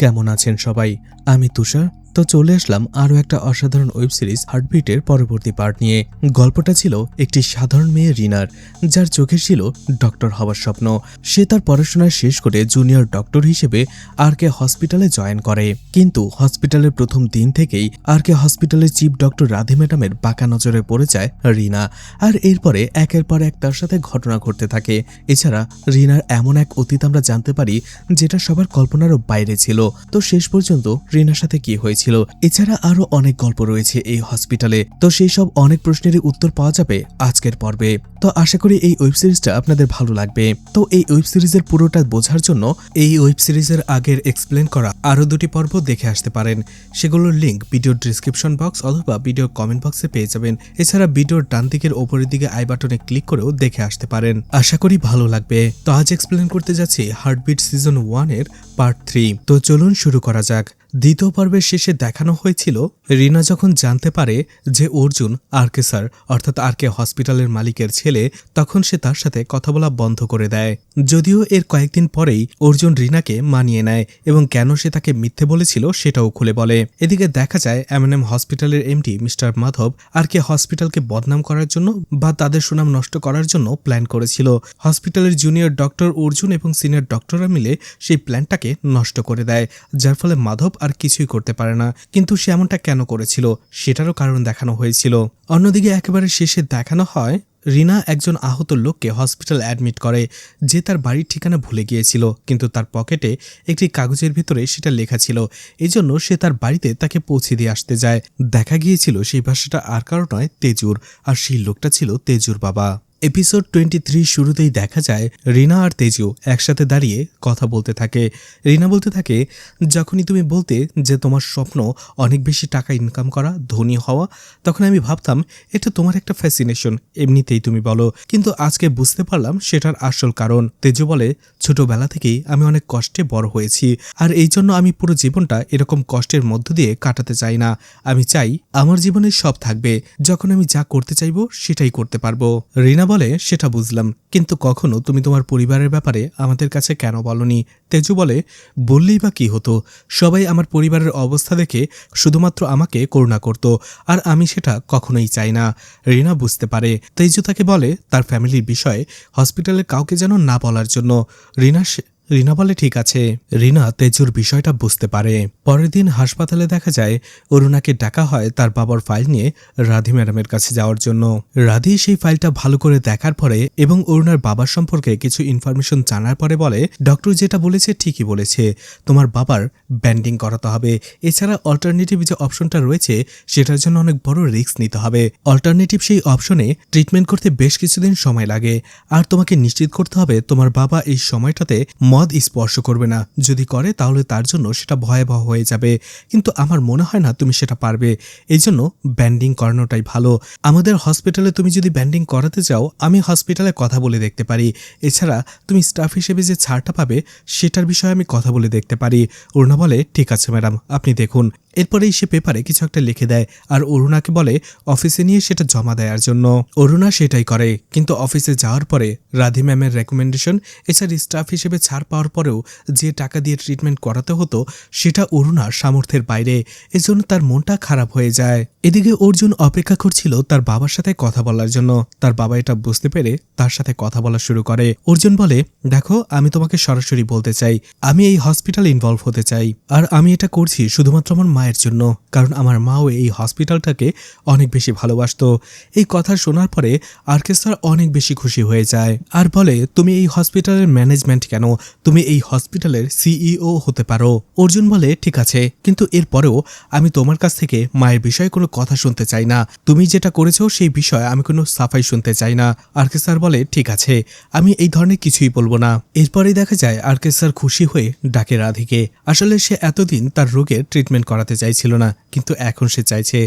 কেমন আছেন সবাই? আমি তুষার। তো চলে আসলাম আরও একটা অসাধারণ ওয়েব সিরিজ হার্টবিটের পরবর্তী পার্ট নিয়ে। গল্পটা ছিল একটি সাধারণ মেয়ে রিনার, যার চোখে ছিল ডক্টর হওয়ার স্বপ্ন। সে তার পড়াশোনা শেষ করে জুনিয়র ডক্টর হিসেবে আরকে হসপিটালে জয়েন করে। কিন্তু হসপিটালের প্রথম দিন থেকেই আরকে হসপিটালের চিফ ডক্টর রাধে ম্যাডামের বাঁকা নজরে পড়ে যায় রিনা। আর এরপরে একের পর এক তার সাথে ঘটনা ঘটতে থাকে। এছাড়া রিনার এমন এক অতীত আমরা জানতে পারি যেটা সবার কল্পনারও বাইরে ছিল। তো শেষ পর্যন্ত রিনার সাথে কি হয়েছিল, এছাড়া আরো অনেক গল্প রয়েছে এই হসপিটালে। তো সেই সব অনেক প্রশ্নেরই উত্তর পাওয়া যাবে আজকের পর্বে। তো আশা করি এই ওয়েব সিরিজটা আপনাদের ভালো লাগবে। তো এই ওয়েব সিরিজের পুরোটা বোঝার জন্য এই ওয়েব সিরিজের আগের এক্সপ্লেন করা আরো দুটি পর্ব দেখে আসতে পারেন। সেগুলোর লিঙ্ক ভিডিওর ডিসক্রিপশন বক্স অথবা ভিডিওর কমেন্ট বক্সে পেয়ে যাবেন। এছাড়া ভিডিওর ডান দিকের ওপরের দিকে আই বাটনে ক্লিক করেও দেখে আসতে পারেন। আশা করি ভালো লাগবে। তো আজ এক্সপ্লেন করতে যাচ্ছি হার্টবিট সিজন 1 এর পার্ট 3। তো চলুন শুরু করা যাক। দ্বিতীয় পর্বের শেষে দেখানো হয়েছিল রিনা যখন জানতে পারে যে অর্জুন আরকে স্যার অর্থাৎ আরকে হসপিটালের মালিকের ছেলে, তখন সে তার সাথে কথা বলা বন্ধ করে দেয়। যদিও এর কয়েকদিন পরেই অর্জুন রিনাকে মানিয়ে নেয় এবং কেন সে তাকে মিথ্যে বলেছিল সেটাও খুলে বলে। এদিকে দেখা যায় এমএনএম হসপিটালের এমডি মিস্টার মাধব আরকে হসপিটালকে বদনাম করার জন্য বা তাদের সুনাম নষ্ট করার জন্য প্ল্যান করেছিল। হসপিটালের জুনিয়র ডক্টর অর্জুন এবং সিনিয়র ডক্টররা মিলে সেই প্ল্যানটাকে নষ্ট করে দেয়, যার ফলে মাধব আর কিছুই করতে পারে না। কিন্তু সে এমনটা কেন করেছিল সেটারও কারণ দেখানো হয়েছিল। অন্যদিকে একেবারে শেষে দেখানো হয় রিনা একজন আহত লোককে হসপিটাল অ্যাডমিট করে, যে তার বাড়ির ঠিকানা ভুলে গিয়েছিল, কিন্তু তার পকেটে একটি কাগজের ভিতরে সেটা লেখা ছিল। এজন্য সে তার বাড়িতে তাকে পৌঁছে দিয়ে আসতে যায়। দেখা গিয়েছিল সেই ভাষাটা আর কারো নয়, তেজুর, আর সেই লোকটা ছিল তেজুর বাবা। এপিসোড 23 শুরুতেই দেখা যায় রিনা আর তেজু একসাথে দাঁড়িয়ে কথা বলতে থাকে। রিনা বলতে থাকে, যখনই তুমি বলতে যে তোমার স্বপ্ন অনেক বেশি টাকা ইনকাম করা, ধনী হওয়া, তখন আমি ভাবতাম এটা তোমার একটা ফ্যাসিনেশন, এমনিতেই তুমি বলো, কিন্তু আজকে বুঝতে পারলাম সেটার আসল কারণ। তেজু বলে, ছোটবেলা থেকেই আমি অনেক কষ্টে বড় হয়েছি, আর এই জন্য আমি পুরো জীবনটা এরকম কষ্টের মধ্য দিয়ে কাটাতে চাই না। আমি চাই আমার জীবনে সব থাকবে, যখন আমি যা করতে চাইবো সেটাই করতে পারবো। রিনা বলে, সেটা বুঝলাম, কিন্তু কখনো তুমি তোমার পরিবারের ব্যাপারে আমাদের কাছে কেন বলনি? তেজু বলে, বললেই বা কি হতো, সবাই আমার পরিবারের অবস্থা দেখে শুধুমাত্র আমাকে করুণা করত, আর আমি সেটা কখনোই চাই না। রিনা বুঝতে পারে। তেজু তাকে বলে তার ফ্যামিলির বিষয়ে হসপিটালের কাউকে যেন না বলার জন্য। রিনা বলে ঠিক আছে। রিনা তেজুর বিষয়টা বুঝতে পারে। পরের দিন হাসপাতালে দেখা যায় অরুণাকে ডাকা হয় তার বাবার ফাইল নিয়ে রাধি ম্যাডামের কাছে যাওয়ার জন্য। রাধি সেই ফাইলটা ভালো করে দেখার পরে এবং অরুণার বাবার সম্পর্কে কিছু ইনফরমেশন জানার পরে বলে, ডক্টর যেটা বলেছে ঠিকই বলেছে, তোমার বাবার ব্যান্ডিং করাতে হবে। এছাড়া অল্টারনেটিভ যে অপশনটা রয়েছে সেটার জন্য অনেক বড় রিস্ক নিতে হবে। অল্টারনেটিভ সেই অপশনে ট্রিটমেন্ট করতে বেশ কিছুদিন সময় লাগে, আর তোমাকে নিশ্চিত করতে হবে তোমার বাবা এই সময়টাতে মদ স্পর্শ করবে না। যদি করে তাহলে তার জন্য সেটা ভয়াবহ হয়ে যাবে, কিন্তু আমার মনে হয় না তুমি সেটা পারবে। এই জন্য ব্যান্ডিং করানোটাই ভালো। আমাদের হসপিটালে তুমি যদি ব্যান্ডিং করাতে চাও আমি হসপিটালে কথা বলে দেখতে পারি। এছাড়া তুমি স্টাফ হিসেবে যে ছাড়টা পাবে সেটার বিষয়ে আমি কথা বলে দেখতে পারি। অরুণা বলে, ঠিক আছে ম্যাডাম, আপনি দেখুন। এরপরেই সে পেপারে কিছু একটা লিখে দেয় আর অরুণাকে বলে অফিসে নিয়ে সেটা জমা দেওয়ার জন্য। অরুণা সেটাই করে, কিন্তু অফিসে যাওয়ার পরে রাধি ম্যামের রেকমেন্ডেশন এছাড়া স্টাফ হিসেবে ছাড় পাওয়ার পরেও যে টাকা দিয়ে ট্রিটমেন্ট করাতে হতো সেটা অরুণার সামর্থ্যের বাইরে। এজন্য তার মনটা খারাপ হয়ে যায়। এদিকে অর্জুন অপেক্ষা করছিল তার বাবার সাথে কথা বলার জন্য। তার বাবা এটা বুঝতে পেরে তার সাথে কথা বলা শুরু করে। অর্জুন বলে, দেখো, আমি তোমাকে সরাসরি বলতে চাই, আমি এই হসপিটালে ইনভলভ হতে চাই, আর আমি এটা করছি শুধুমাত্র আমার মায়ের জন্য, কারণ আমার মাও এই হসপিটালটাকে অনেক বেশি ভালোবাসতো। এই কথা শোনার পরে আরকে স্যার অনেক বেশি খুশি হয়ে যায় আর বলে, তুমি এই হসপিটালের ম্যানেজমেন্ট কেন, তুমি এই হসপিটালের সিইও হতে পারো। অর্জুন বলে, ঠিক আছে, কিন্তু এরপরেও আমি তোমার কাছ থেকে মায়ের বিষয়ে কোনো কথা শুনতে চাই না। তুমি যেটা করেছো সেই বিষয়ে আমি কোনো সাফাই শুনতে চাই না। আরকে স্যার বলে, ঠিক আছে, আমি এই ধরনের কিছুই বলবো না। এরপরেই দেখা যায় আরকে স্যার খুশি হয়ে ডাকে রাধিকে। আসলে সে এতদিন তার রোগের ট্রিটমেন্ট করাতে চাইছিল না, কিন্তু এখন সে চাইছে।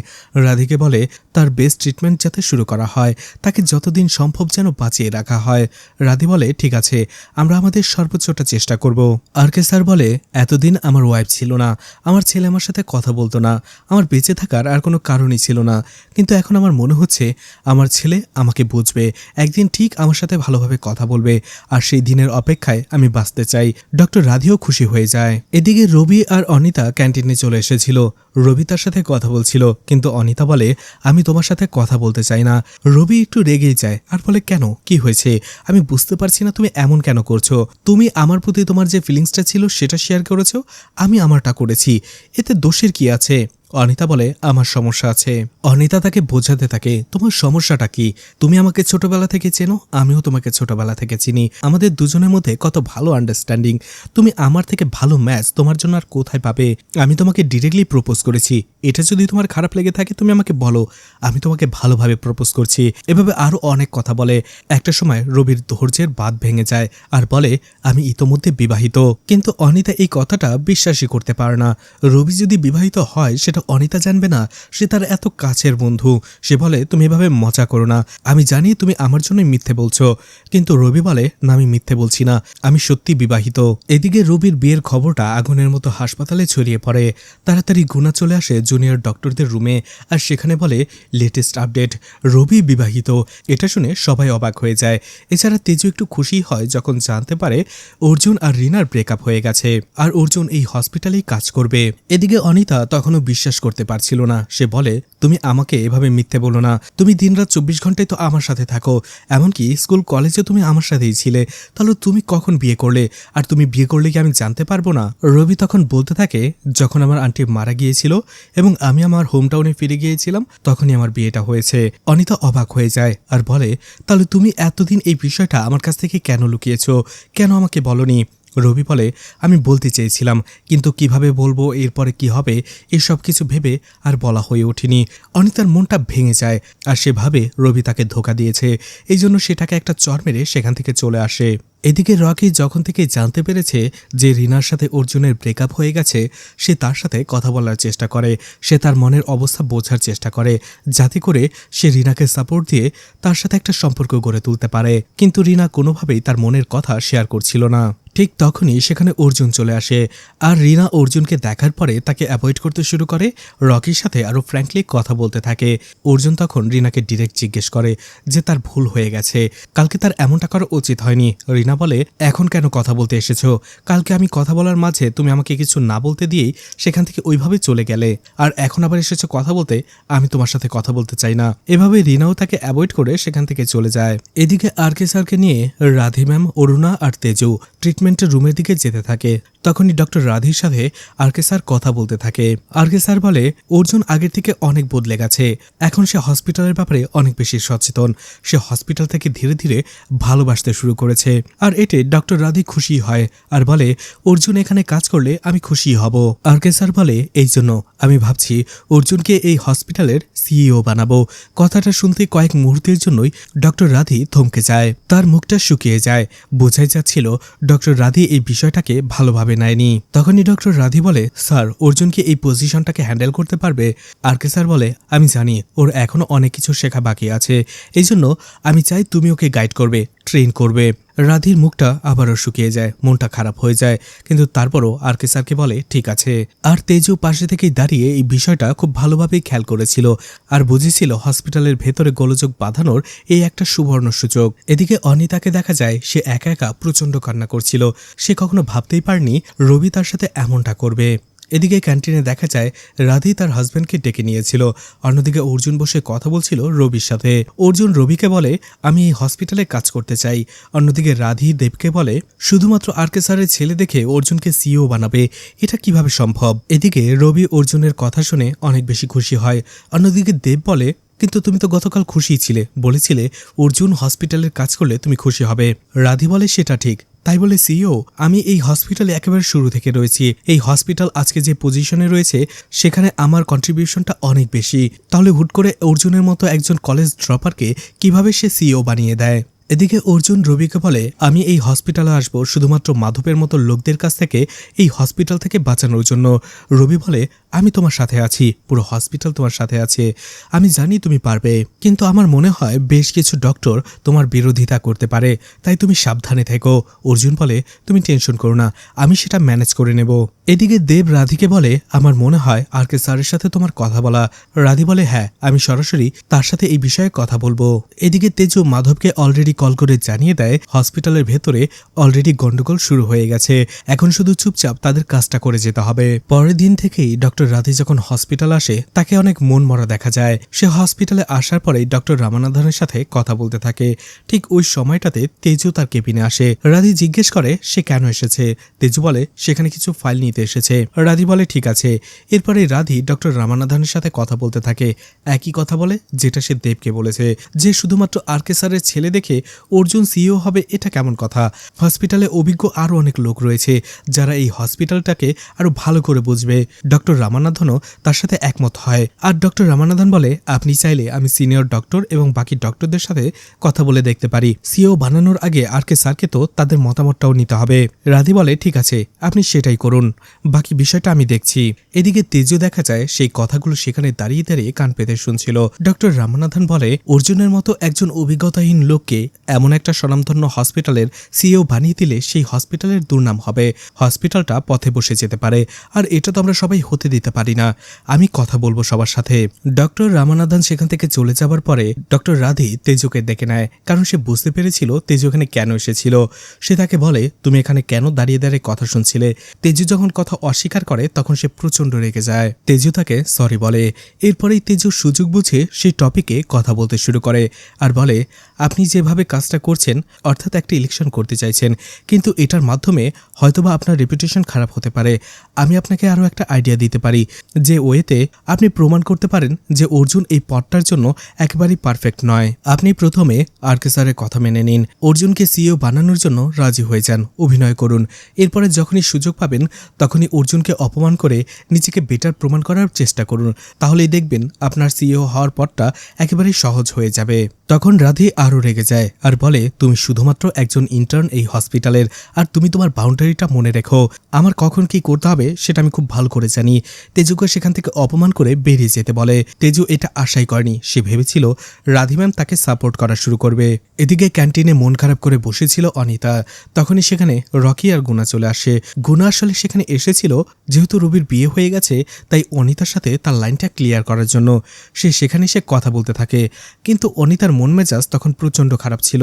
রাধিকে বলে তার বেস্ট ট্রিটমেন্ট যাতে শুরু করা হয়, তাকে যতদিন সম্ভব যেন বাঁচিয়ে রাখা হয়। রাধি বলে, ঠিক আছে, আমরা আমাদের সর্বোচ্চটা চেষ্টা করব। আরকে স্যার বলে, এতদিন আমার ওয়াইফ ছিল না, আমার ছেলে আমার সাথে কথা বলতো না, আমার বেঁচে থাকার আর কোনো কারণ কারণই ছিল না, কিন্তু এখন আমার মনে হচ্ছে আমার ছেলে আমাকে বুঝবে, একদিন ঠিক আমার সাথে ভালোভাবে কথা বলবে, আর সেই দিনের অপেক্ষায় আমি বাঁচতে চাই। ডক্টর রাধিও খুশি হয়ে যায়। এদিকে রবি আর অনিতা ক্যান্টিনে চলে এসেছিল। রবি তার সাথে কথা বলছিল, কিন্তু অনিতা বলে আমি তোমার সাথে কথা বলতে চাই না। রবি একটু রেগেই যায় আর বলে কেন, কি হয়েছে? আমি বুঝতে পারছি না তুমি এমন কেন করছো। তুমি আমার প্রতি তোমার যে ফিলিংসটা ছিল সেটা শেয়ার করেছো, আমি আমারটা করেছি, এতে দোষের কি আছে? অনিতা বলে আমার সমস্যা আছে। অনিতা তাকে বোঝাতে থাকে তোমার সমস্যাটা কি, তুমি আমাকে ছোটবেলা থেকে চেনো, আমিও তোমাকে ছোটবেলা থেকে চিনি, আমাদের দুজনের মধ্যে কত ভালো আন্ডারস্ট্যান্ডিং, তুমি আমার থেকে ভালো ম্যাচ তোমার জন্য আর কোথায় পাবে? আমি তোমাকে ডিরেক্টলি প্রপোজ করেছি, এটা যদি তোমার খারাপ লেগে থাকে তুমি আমাকে বলো, আমি তোমাকে ভালোভাবে প্রপোজ করছি। এভাবে আরো অনেক কথা বলে। একটা সময় রবির ধৈর্যের বাঁধ ভেঙে যায় আর বলে আমি ইতোমধ্যে বিবাহিত। কিন্তু অনিতা এই কথাটা বিশ্বাসই করতে পারে না। রবি যদি বিবাহিত হয় সেটা অনিতা জানবে না, সে তার এত কাছের বন্ধু। সে বলে তুমি এভাবে মজা করো না, আমি জানি তুমি আমার জন্যই মিথ্যে বলছো। কিন্তু রবি বলে না, আমি মিথ্যে বলছি না, আমি সত্যি বিবাহিত। এদিকে রবির বিয়ের খবরটা আগুনের মতো হাসপাতালে ছড়িয়ে পড়ে। তাড়াতাড়ি গুনা চলে আসে জুনিয়র ডক্টরদের রুমে, আর সেখানে বলে লেটেস্ট আপডেট, রবি বিবাহিত। এটা শুনে সবাই অবাক হয়ে যায়। এছাড়া তেজু একটু খুশি হয় যখন জানতে পারে অর্জুন আর রিনার ব্রেকআপ হয়ে গেছে, আর অর্জুন এই হসপিটালেই কাজ করবে। এদিকে অনিতা তখনও বিশ্বাস করতে পারছিল না। সে বলে তুমি আমাকে এভাবে মিথ্যে বলো না, তুমি দিনরাত 24 ঘন্টায় তো আমার সাথে থাকো, এমনকি স্কুল কলেজে তুমি আমার সাথেই ছিলে, তাহলে তুমি কখন বিয়ে করলে? আর তুমি বিয়ে করলে কি আমি জানতে পারবো না? রবি তখন বলতে থাকে যখন আমার আন্টি মারা গিয়েছিল এবং আমি আমার হোম টাউনে ফিরে গিয়েছিলাম তখনই আমার বিয়েটা হয়েছে। অনিতা অবাক হয়ে যায় আর বলে তাহলে তুমি এতদিন এই বিষয়টা আমার কাছ থেকে কেন লুকিয়েছো, কেন আমাকে বলনি? রবি বলে আমি বলতে চেয়েছিলাম, কিন্তু কিভাবে বলবো, এরপরে কি হবে, এসব কিছু ভেবে আর বলা হয়ে ওঠেনি। অনিতার মনটা ভেঙে যায় আর সে ভাবে রবি তাকে ধোকা দিয়েছে, এই জন্য সেটাকে একটা চড় মেরে সেখান থেকে চলে আসে। এদিকে রকি যখন থেকে জানতে পেরেছে যে রিনার সাথে অর্জুনের ব্রেকআপ হয়ে গেছে, সে তার সাথে কথা বলার চেষ্টা করে, সে তার মনের অবস্থা বোঝার চেষ্টা করে, যাতে করে সে রিনাকে সাপোর্ট দিয়ে তার সাথে একটা সম্পর্ক গড়ে তুলতে পারে। কিন্তু রিনা কোনোভাবেই তার মনের কথা শেয়ার করছিল না। ঠিক তখনই সেখানে অর্জুন চলে আসে, আর রিনা অর্জুনকে দেখার পরে তাকে অ্যাভয়েড করতে শুরু করে, রকির সাথে আরও ফ্র্যাঙ্কলি কথা বলতে থাকে। অর্জুন তখন রিনাকে ডিরেক্ট জিজ্ঞেস করে যে তার ভুল হয়ে গেছে, কালকে তার এমনটা করা উচিত হয়নি। রিনা বলে এখন কেন কথা বলতে এসেছো? কালকে আমি কথা বলার মাঝে তুমি আমাকে কিছু না বলতে দিয়েই সেখান থেকে ওইভাবে চলে গেলে, আর এখন আবার এসেছো কথা বলতে, আমি তোমার সাথে কথা বলতে চাই না। এভাবে রিনাও তাকে অ্যাভয়েড করে সেখান থেকে চলে যায়। এদিকে আরকে স্যারকে নিয়ে রাধি ম্যাম, অরুণা আর তেজু ট্রিটমেন্টের রুমের দিকে যেতে থাকে। তখনই ডক্টর রাধির সাথে আরকে স্যার কথা বলতে থাকে। আরকে স্যার বলে অর্জুন আগের থেকে অনেক বদলে গেছে, এখন সে হসপিটালের ব্যাপারে অনেক বেশি সচেতন, সে হসপিটাল থেকে ধীরে ধীরে ভালোবাসতে শুরু করেছে। আর এতে ডক্টর রাধি খুশি হয় আর বলে অর্জুন এখানে কাজ করলে আমি খুশি হব। আরকে স্যার বলে এই জন্য আমি ভাবছি অর্জুনকে এই হসপিটালের সিইও বানাবো। কথাটা শুনতে কয়েক মুহূর্তের জন্যই ডক্টর রাধি থমকে যায়, তার মুখটা শুকিয়ে যায়। বোঝাই যাচ্ছিল ডক্টর রাধি এই বিষয়টাকে ভালোভাবে নেয়নি। তখনই ডক্টর রাধি বলে স্যার অর্জুনকে এই পজিশনটাকে হ্যান্ডেল করতে পারবে? আরকে স্যার বলে আমি জানি ওর এখনো অনেক কিছু শেখা বাকি আছে, এই জন্য আমি চাই তুমি ওকে গাইড করবে, ট্রেন করবে। রাধির মুখটা আবারও শুকিয়ে যায়, মনটা খারাপ হয়ে যায়, কিন্তু তারপরও আরকে স্যারকে বলে ঠিক আছে। আর তেজু পাশে থেকেই দাঁড়িয়ে এই বিষয়টা খুব ভালোভাবেই খেয়াল করেছিল আর বুঝেছিল হসপিটালের ভেতরে গোলযোগ বাঁধানোর এই একটা সুবর্ণ সুযোগ। এদিকে অনিতাকে দেখা যায় সে একা একা প্রচণ্ড কান্না করছিল, সে কখনো ভাবতেই পারেনি রবি তার সাথে এমনটা করবে। এদিকে ক্যান্টিনে দেখা যায় রাধি তার হাজব্যান্ডকে ডেকে নিয়েছিল, অন্যদিকে অর্জুন বসে কথা বলছিল রবির সাথে। অর্জুন রবিকে বলে আমি এই হসপিটালে কাজ করতে চাই। অন্যদিকে রাধি দেবকে বলে শুধুমাত্র আরকে স্যারের ছেলে দেখে অর্জুনকে সিইও বানাবে, এটা কিভাবে সম্ভব? এদিকে রবি অর্জুনের কথা শুনে অনেক বেশি খুশি হয়। অন্যদিকে দেব বলে কিন্তু তুমি তো গতকাল খুশিই ছিলে, বলেছিলে অর্জুন হসপিটালের কাজ করলে তুমি খুশি হবে। রাধি বলে সেটা ঠিক, তাই বলে সিইও আমি এই হসপিটালে একেবারে শুরু থেকে রয়েছি, এই হসপিটাল আজকে যে পজিশনে রয়েছে সেখানে আমার কন্ট্রিবিউশনটা অনেক বেশি, তাহলে হুট করে অর্জুনের মতো একজন কলেজ ড্রপারকে কিভাবে সে সিইও বানিয়ে দেয়? এদিকে অর্জুন রবিকে বলে, আমি এই হসপিটালে আসবো শুধুমাত্র মাধবের মতো লোকদের কাছ থেকে এই হসপিটাল থেকে বাঁচানোর জন্য। রবি বলে, আমি তোমার সাথে আছি, পুরো হসপিটাল তোমার সাথে আছে, আমি জানি তুমি পারবে, কিন্তু আমার মনে হয় বেশ কিছু ডক্টর তোমার বিরোধিতা করতে পারে, তাই তুমি সাবধানে থেকো। অর্জুন বলে, তুমি টেনশন করো না, আমি সেটা ম্যানেজ করে নেব। এদিকে দেব রাধিকে বলে, আমার মনে হয় আরকে স্যারের সাথে তোমার কথা বলা। রাধি বলে, হ্যাঁ, আমি সরাসরি তার সাথে এই বিষয়ে কথা বলবো। এদিকে তেজু মাধবকে অলরেডি কল করে জানিয়ে দেয় হসপিটালের ভেতরে অলরেডি গন্ডগোল শুরু হয়ে গেছে, এখন শুধু চুপচাপ তাদের কাজটা করে যেতে হবে। পরের দিন থেকেই ডক্টর রাধি যখন হসপিটাল আসে তাকে অনেক মন মরা দেখা যায়। সে হসপিটালে আসার পরেই ডক্টর রামানাথনের সাথে কথা বলতে থাকে। ঠিক ওই সময়টাতে তেজু তার কেবিনে আসে। রাধি জিজ্ঞেস করে সে কেন এসেছে। তেজু বলে, সেখানে কিছু ফাইল নিতে এসেছে। রাধি বলে, ঠিক আছে। এরপরে রাধি ডক্টর রামানাথনের সাথে কথা বলতে থাকে, একই কথা বলে যেটা সে দেবকে বলেছে, যে শুধুমাত্র আরকে স্যারের ছেলে দেখে অর্জুন সিইও হবে, এটা কেমন কথা। হসপিটালে অভিজ্ঞ আরও অনেক লোক রয়েছে যারা এই হসপিটালটাকে আরো ভালো করে বুঝবে। ডক্টর রামানাথনও তার সাথে একমত হয়। আর ডক্টর রামানাথন বলে, আপনি চাইলে আমি সিনিয়র ডক্টর এবং বাকি ডক্টরদের সাথে কথা বলে দেখতে পারি। সিইও বানানোর আগে আরকে স্যারকে তো তাদের মতামতটাও নিতে হবে। রাধি বলে, ঠিক আছে, আপনি সেটাই করুন, বাকি বিষয়টা আমি দেখছি। এদিকে তেজু দেখা যায় সেই কথাগুলো সেখানে দাঁড়িয়ে দাঁড়িয়ে কান পেতে শুনছিল। ডক্টর রামানাথন বলে, অর্জুনের মতো একজন অভিজ্ঞতাহীন লোককে এমন একটা স্বনামধন্য হসপিটালের সিইও বানিয়ে দিলে সেই হসপিটালের দুর্নাম হবে, হসপিটালটা পথে বসে যেতে পারে, আর এটা তো আমরা সবাই হতে দিতে পারি না। আমি কথা বলবো সবার সাথে। ডক্টর রামানাথন সেখান থেকে চলে যাবার পরে ডক্টর রাধি তেজুকে ডেকে নেয়, কারণ সে বুঝতে পেরেছিল তেজু এখানে কেন এসেছিল। সে তাকে বলে, তুমি এখানে কেন দাঁড়িয়ে দাঁড়িয়ে কথা শুনছিলে। তেজু যখন কথা অস্বীকার করে তখন সে প্রচন্ড রেগে যায়। তেজু তাকে সরি বলে। এরপরেই তেজু সুযোগ বুঝে সেই টপিকে কথা বলতে শুরু করে আর বলে, আপনি যেভাবে কাজটা করছেন, অর্থাৎ একটা ইলেকশন করতে চাইছেন, কিন্তু এটার মাধ্যমে হয়তোবা আপনার রেপুটেশন খারাপ হতে পারে। আমি আপনাকে আরও একটা আইডিয়া দিতে পারি, যে ওয়েতে আপনি প্রমাণ করতে পারেন যে অর্জুন এই পদটার জন্য একেবারেই পারফেক্ট নয়। আপনি প্রথমে আরকে স্যারের কথা মেনে নিন, অর্জুনকে সিইও বানানোর জন্য রাজি হয়ে যান, অভিনয় করুন। এরপরে যখনই সুযোগ পাবেন তখনই অর্জুনকে অপমান করে নিজেকে বেটার প্রমাণ করার চেষ্টা করুন, তাহলেই দেখবেন আপনার সিইও হওয়ার পথটা একেবারেই সহজ হয়ে যাবে। তখন রাধি আরও রেগে যায় আর বলে, তুমি শুধুমাত্র একজন ইন্টার্ন এই হসপিটালের, আর তুমি তোমার বাউন্ডারিটা মনে রেখো। আমার কখন কি করতে হবে সেটা আমি খুব ভালো করে জানি। তেজুকে সেখান থেকে অপমান করে বেরিয়ে যেতে বলে। তেজু এটা আশাই করেনি, সে ভেবেছিল রাধি ম্যাম তাকে সাপোর্ট করা শুরু করবে। এদিকে ক্যান্টিনে মন খারাপ করে বসেছিল অনিতা। তখনই সেখানে রকি আর গুনা চলে আসে। গুনা আসলে সেখানে এসেছিল যেহেতু রবির বিয়ে হয়ে গেছে, তাই অনিতার সাথে তার লাইনটা ক্লিয়ার করার জন্য সে সেখানে সে কথা বলতে থাকে। কিন্তু অনিতার মন মেজাজ তখন প্রচণ্ড খারাপ ছিল।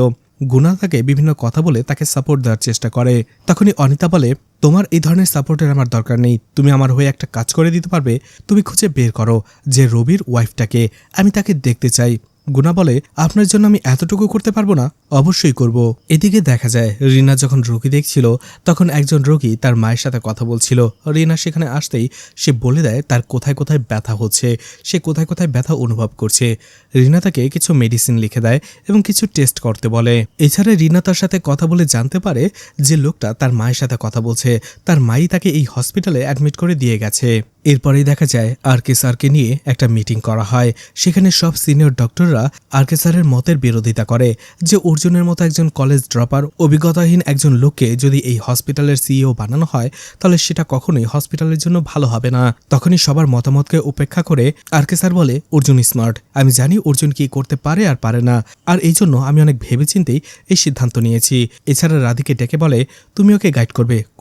গুনা তাকে বিভিন্ন কথা বলে তাকে সাপোর্ট দেওয়ার চেষ্টা করে। তখনই অনিতা বলে, তোমার এই ধরনের সাপোর্টের আমার দরকার নেই, তুমি আমার হয়ে একটা কাজ করে দিতে পারবে, তুমি খুঁজে বের করো যে রবির ওয়াইফটাকে, আমি তাকে দেখতে চাই। গুনা বলে, আপনার জন্য আমি এতটুকু করতে পারবো না, অবশ্যই করব। এদিকে দেখা যায় রিনা যখন রোগী দেখছিল তখন একজন রোগী তার মায়ের সাথে কথা বলছিল। রিনা সেখানে আসতেই সে বলে দেয় তার কোথায় কোথায় ব্যথা হচ্ছে, সে কোথায় কোথায় ব্যথা অনুভব করছে। রিনা তাকে কিছু মেডিসিন লিখে দেয় এবং কিছু টেস্ট করতে বলে। এছাড়া রিনা তার সাথে কথা বলে জানতে পারে যে লোকটা তার মায়ের সাথে কথা বলছে, তার মাই তাকে এই হসপিটালে অ্যাডমিট করে দিয়ে গেছে। এরপরেই দেখা যায় আরকে স্যারকে নিয়ে একটা মিটিং করা হয়। সেখানে সব সিনিয়র ডক্টররা আরকে স্যারের মতের বিরোধিতা করে যে অর্জুনের মতো একজন কলেজ ড্রপার অভিজ্ঞতাহীন একজন লোককে যদি এই হসপিটালের সিইও বানানো হয় তাহলে সেটা কখনোই হসপিটালের জন্য ভালো হবে না। তখনই সবার মতামতকে উপেক্ষা করে আরকে স্যার বলে, অর্জুন স্মার্ট, আমি জানি অর্জুন কি করতে পারে আর পারে না, আর এই জন্য আমি অনেক ভেবেচিন্তেই এই সিদ্ধান্ত নিয়েছি। এছাড়া রাধিকে ডেকে বলে, তুমি ওকে গাইড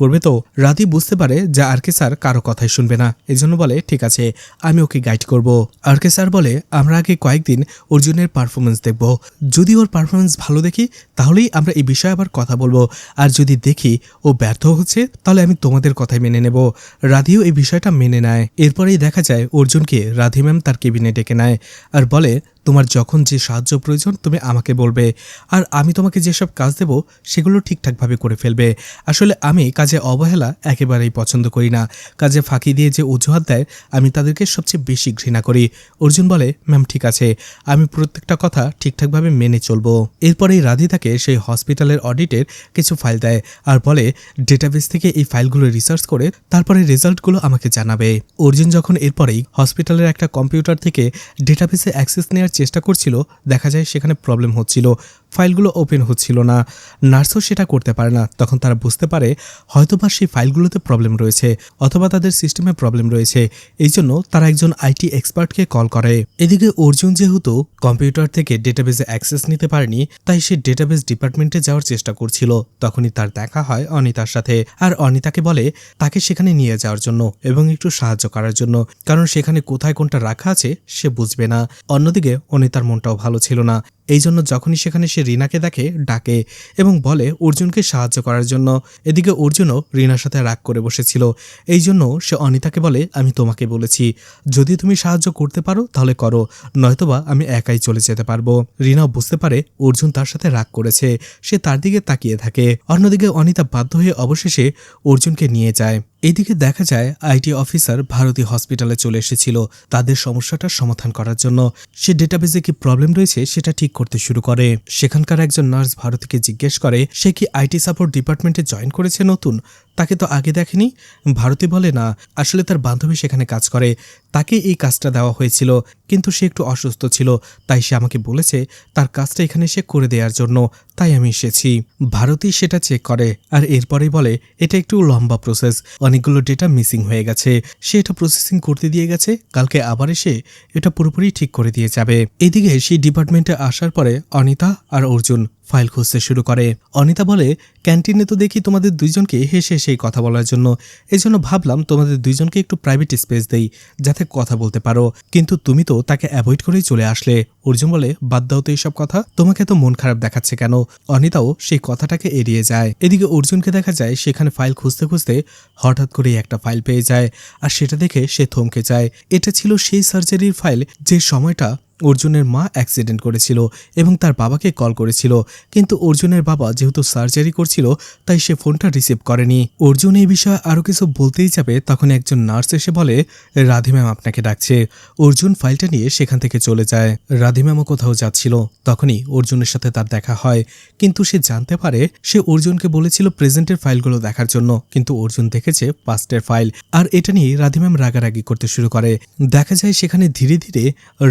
করবে তো। রাধি বুঝতে পারে যে আরকে স্যার কারো কথাই শুনবে না, এজন্য বলে, ঠিক আছে, আমি ওকে গাইড করব। আরকে স্যার বলে, আমরা আগে কয়েকদিন অর্জুনের পারফরমেন্স দেখব, যদি ওর পারফরমেন্স ভালো দেখি তাহলেই আমরা এই বিষয়ে আবার কথা বলবো, আর যদি দেখি ও ব্যর্থ হচ্ছে তাহলে আমি তোমাদের কথাই মেনে নেব। রাধিও এই বিষয়টা মেনে নেয়। এরপরেই দেখা যায় অর্জুনকে রাধি ম্যাম তার কেবিনে ডেকে নেয় আর বলে, তোমার যখন যে সাহায্য প্রয়োজন তুমি আমাকে বলবে, আর আমি তোমাকে যেসব কাজ দেব সেগুলো ঠিকঠাকভাবে করে ফেলবে। আসলে আমি কাজে অবহেলা একেবারেই পছন্দ করি না, কাজে ফাঁকি দিয়ে যে অজুহাত দেয় আমি তাদেরকে সবচেয়ে বেশি ঘৃণা করি। অর্জুন বলে, ম্যাম ঠিক আছে, আমি প্রত্যেকটা কথা ঠিকঠাকভাবে মেনে চলবো। এরপরেই রাধি তাকে সেই হসপিটালের অডিটের কিছু ফাইল দেয় আর বলে, ডেটাবেস থেকে এই ফাইলগুলো রিসার্চ করে তারপরে রেজাল্টগুলো আমাকে জানাবে। অর্জুন যখন এরপরেই হসপিটালের একটা কম্পিউটার থেকে ডেটাবেসে অ্যাক্সেস নেওয়ার চেষ্টা করছিল দেখা যায় সেখানে প্রবলেম হচ্ছিল। ফাইলগুলো ওপেন হচ্ছিল না। নার্সও সেটা করতে পারে না। তখন তারা বুঝতে পারে হয়তোবা সেই ফাইলগুলোতে প্রবলেম রয়েছে অথবা তাদের সিস্টেমে প্রবলেম রয়েছে। এই জন্য তারা একজন আইটি এক্সপার্টকে কল করে। এদিকে অর্জুন যেহেতু কম্পিউটার থেকে ডেটাবেসে অ্যাক্সেস নিতে পারেনি, তাই সে ডেটাবেস ডিপার্টমেন্টে যাওয়ার চেষ্টা করছিল। তখনই তার দেখা হয় অনিতার সাথে, আর অনিতাকে বলে তাকে সেখানে নিয়ে যাওয়ার জন্য এবং একটু সাহায্য করার জন্য, কারণ সেখানে কোথায় কোনটা রাখা আছে সে বুঝবে না। অন্যদিকে অনিতার মনটাও ভালো ছিল না। এই জন্য যখনই সেখানে সে রিনাকে দেখে ডাকে এবং বলে অর্জুনকে সাহায্য করার জন্য। এদিকে অর্জুনও রিনার সাথে রাগ করে বসেছিল। এই জন্য সে অনিতাকে বলে আমি তোমাকে বলেছি, যদি তুমি সাহায্য করতে পারো তাহলে করো, নয়তোবা আমি একাই চলে যেতে পারবো। রিনাও বুঝতে পারে অর্জুন তার সাথে রাগ করেছে। সে তার দিকে তাকিয়ে থাকে। অন্যদিকে অনিতা বাধ্য হয়ে অবশেষে অর্জুনকে নিয়ে যায়। এদিকে দেখা যায় আইটি অফিসার ভারতী হসপিটালে চলে এসেছিল তাদের সমস্যাটার সমাধান করার জন্য। সে ডেটাবেসে কি প্রবলেম রয়েছে সেটা ঠিক করতে শুরু করে। সেখানকার একজন নার্স ভারতীকে জিজ্ঞেস করে সে কি আইটি সাপোর্ট ডিপার্টমেন্টে জয়েন করেছে নতুন, তাকে তো আগে দেখেনি। ভারতী বলে না, আসলে তার বান্ধবী সেখানে কাজ করে, তাকে এই কাজটা দেওয়া হয়েছিল, কিন্তু সে একটু অসুস্থ ছিল, তাই সে আমাকে বলেছে তার কাজটা এখানে সে করে দেওয়ার জন্য, তাই আমি এসেছি। ভারতী সেটা চেক করে আর এরপরেই বলে এটা একটু লম্বা প্রসেস, অনেকগুলো ডেটা মিসিং হয়ে গেছে, সে এটা প্রসেসিং করতে দিয়ে গেছে, কালকে আবার এসে এটা পুরোপুরি ঠিক করে দিয়ে যাবে। এদিকে সেই ডিপার্টমেন্টে আসার পরে অনিতা আর অর্জুন ফাইল খুঁজতে শুরু করে। অনিতা বলে ক্যান্টিনে তো দেখি তোমাদের দুইজনকে হেসে সেই কথা বলার জন্য, এজন্য ভাবলাম তোমাদের দুইজনকে একটু প্রাইভেট স্পেস দেই যাতে কথা বলতে পারো, কিন্তু তুমি তো তাকে অ্যাভয়েড করেই চলে আসলে। অর্জুন বলে বাদ দাও তো এইসব কথা, তোমাকে তো মন খারাপ দেখাচ্ছে কেন। অনিতাও সেই কথাটাকে এড়িয়ে যায়। এদিকে অর্জুনকে দেখা যায় সেখানে ফাইল খুঁজতে খুঁজতে হঠাৎ করে একটা ফাইল পেয়ে যায়, আর সেটা দেখে সে থমকে যায়। এটা ছিল সেই সার্জারির ফাইল যে সময়টা অর্জুনের মা অ্যাক্সিডেন্ট করেছিল এবং তার বাবাকে কল করেছিল, কিন্তু অর্জুনের বাবা যেহেতু সার্জারি করছিল তাই সে ফোনটা রিসিভ করেনি। অর্জুন এই বিষয়ে আরও কিছু বলতেই যাবে তখন একজন নার্স এসে বলে রাধি ম্যাম আপনাকে ডাকছে। অর্জুন ফাইলটা নিয়ে সেখান থেকে চলে যায়। রাধি ম্যামও কোথাও যাচ্ছিল, তখনই অর্জুনের সাথে তার দেখা হয়, কিন্তু সে জানতে পারে সে অর্জুনকে বলেছিল প্রেজেন্টের ফাইলগুলো দেখার জন্য, কিন্তু অর্জুন দেখেছে পাস্টের ফাইল। আর এটা নিয়ে রাধি ম্যাম রাগারাগি করতে শুরু করে। দেখা যায় সেখানে ধীরে ধীরে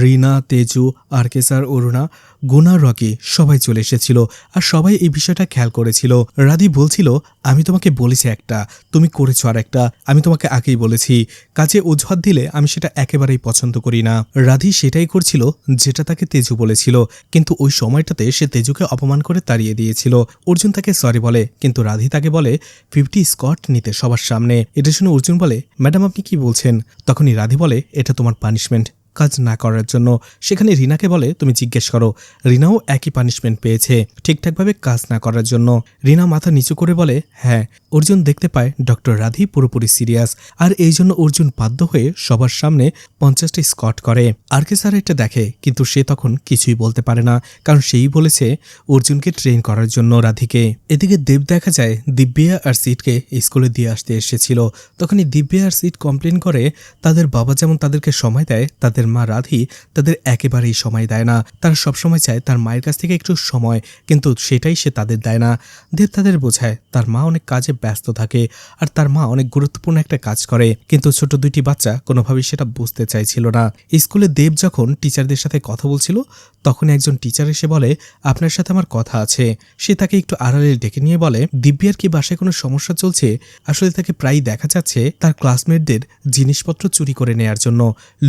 রিনা, তেজু, আরকেসার, অরুণা, গুনা, রকি সবাই চলে এসেছিল, আর সবাই এই বিষয়টা খেয়াল করেছিল। রাধি বলছিল আমি তোমাকে বলেছি একটা, তুমি করেছো আর একটা, আমি তোমাকে আগেই বলেছি, কাজে অজুহাত দিলে আমি সেটা একেবারেই পছন্দ করি না। রাধি সেটাই করছিল যেটা তাকে তেজু বলেছিল, কিন্তু ওই সময়টাতে সে তেজুকে অপমান করে তাড়িয়ে দিয়েছিল। অর্জুন তাকে সরি বলে, কিন্তু রাধি তাকে বলে 50 স্কট নিতে সবার সামনে। এটা শুনে অর্জুন বলে ম্যাডাম আপনি কি বলছেন? তখনই রাধি বলে এটা তোমার পানিশমেন্ট কাজ না করার জন্য। সেখানে রিনাকে বলে তুমি জিজ্ঞেস করো, রিনাও একই পানিশমেন্ট পেয়েছে ঠিকঠাকভাবে কাজ না করার জন্য। রিনা মাথা নিচু করে বলে হ্যাঁ। অর্জুন দেখতে পায় ডক্টর রাধি পুরোপুরি সিরিয়াস, আর এই জন্য অর্জুন বাধ্য হয়ে সবার সামনে 50টা স্কট করে। আরকে স্যার এটা দেখে, কিন্তু সে তখন কিছুই বলতে পারে না, কারণ সেই বলেছে অর্জুনকে ট্রেন করার জন্য রাধিকে। এদিকে দেব দেখা যায় দিব্যা আর সিটকে স্কুলে দিয়ে আসতে এসেছিল। তখনই দিব্যা আর সিট কমপ্লেন করে তাদের বাবা যেমন তাদেরকে সময় দেয়, তাদের মা রাধি তাদের একেবারেই সময় দেয় না। তারা সবসময় চায় তার মায়ের কাছ থেকে একটু সময়, কিন্তু সেটাই সে তাদের দেয় না। দেব তাদের বোঝায় তার মা অনেক কাজে ব্যস্ত থাকে, আর তার মা অনেক গুরুত্বপূর্ণ একটা কাজ করে, কিন্তু ছোট দুইটি বাচ্চা কোনোভাবেই সেটা বুঝতে চাইছিল না। স্কুলে দেব যখন টিচারদের সাথে কথা বলছিল তখন একজন টিচার এসে বলে আপনার সাথে আমার কথা আছে। সে তাকে একটু আড়ালে ডেকে নিয়ে বলে দিব্যার কি বাসায় কোনো সমস্যা চলছে? আসলে তাকে প্রায় দেখা যাচ্ছে তার ক্লাসমেটদের জিনিসপত্র চুরি করে নেয়ার জন্য,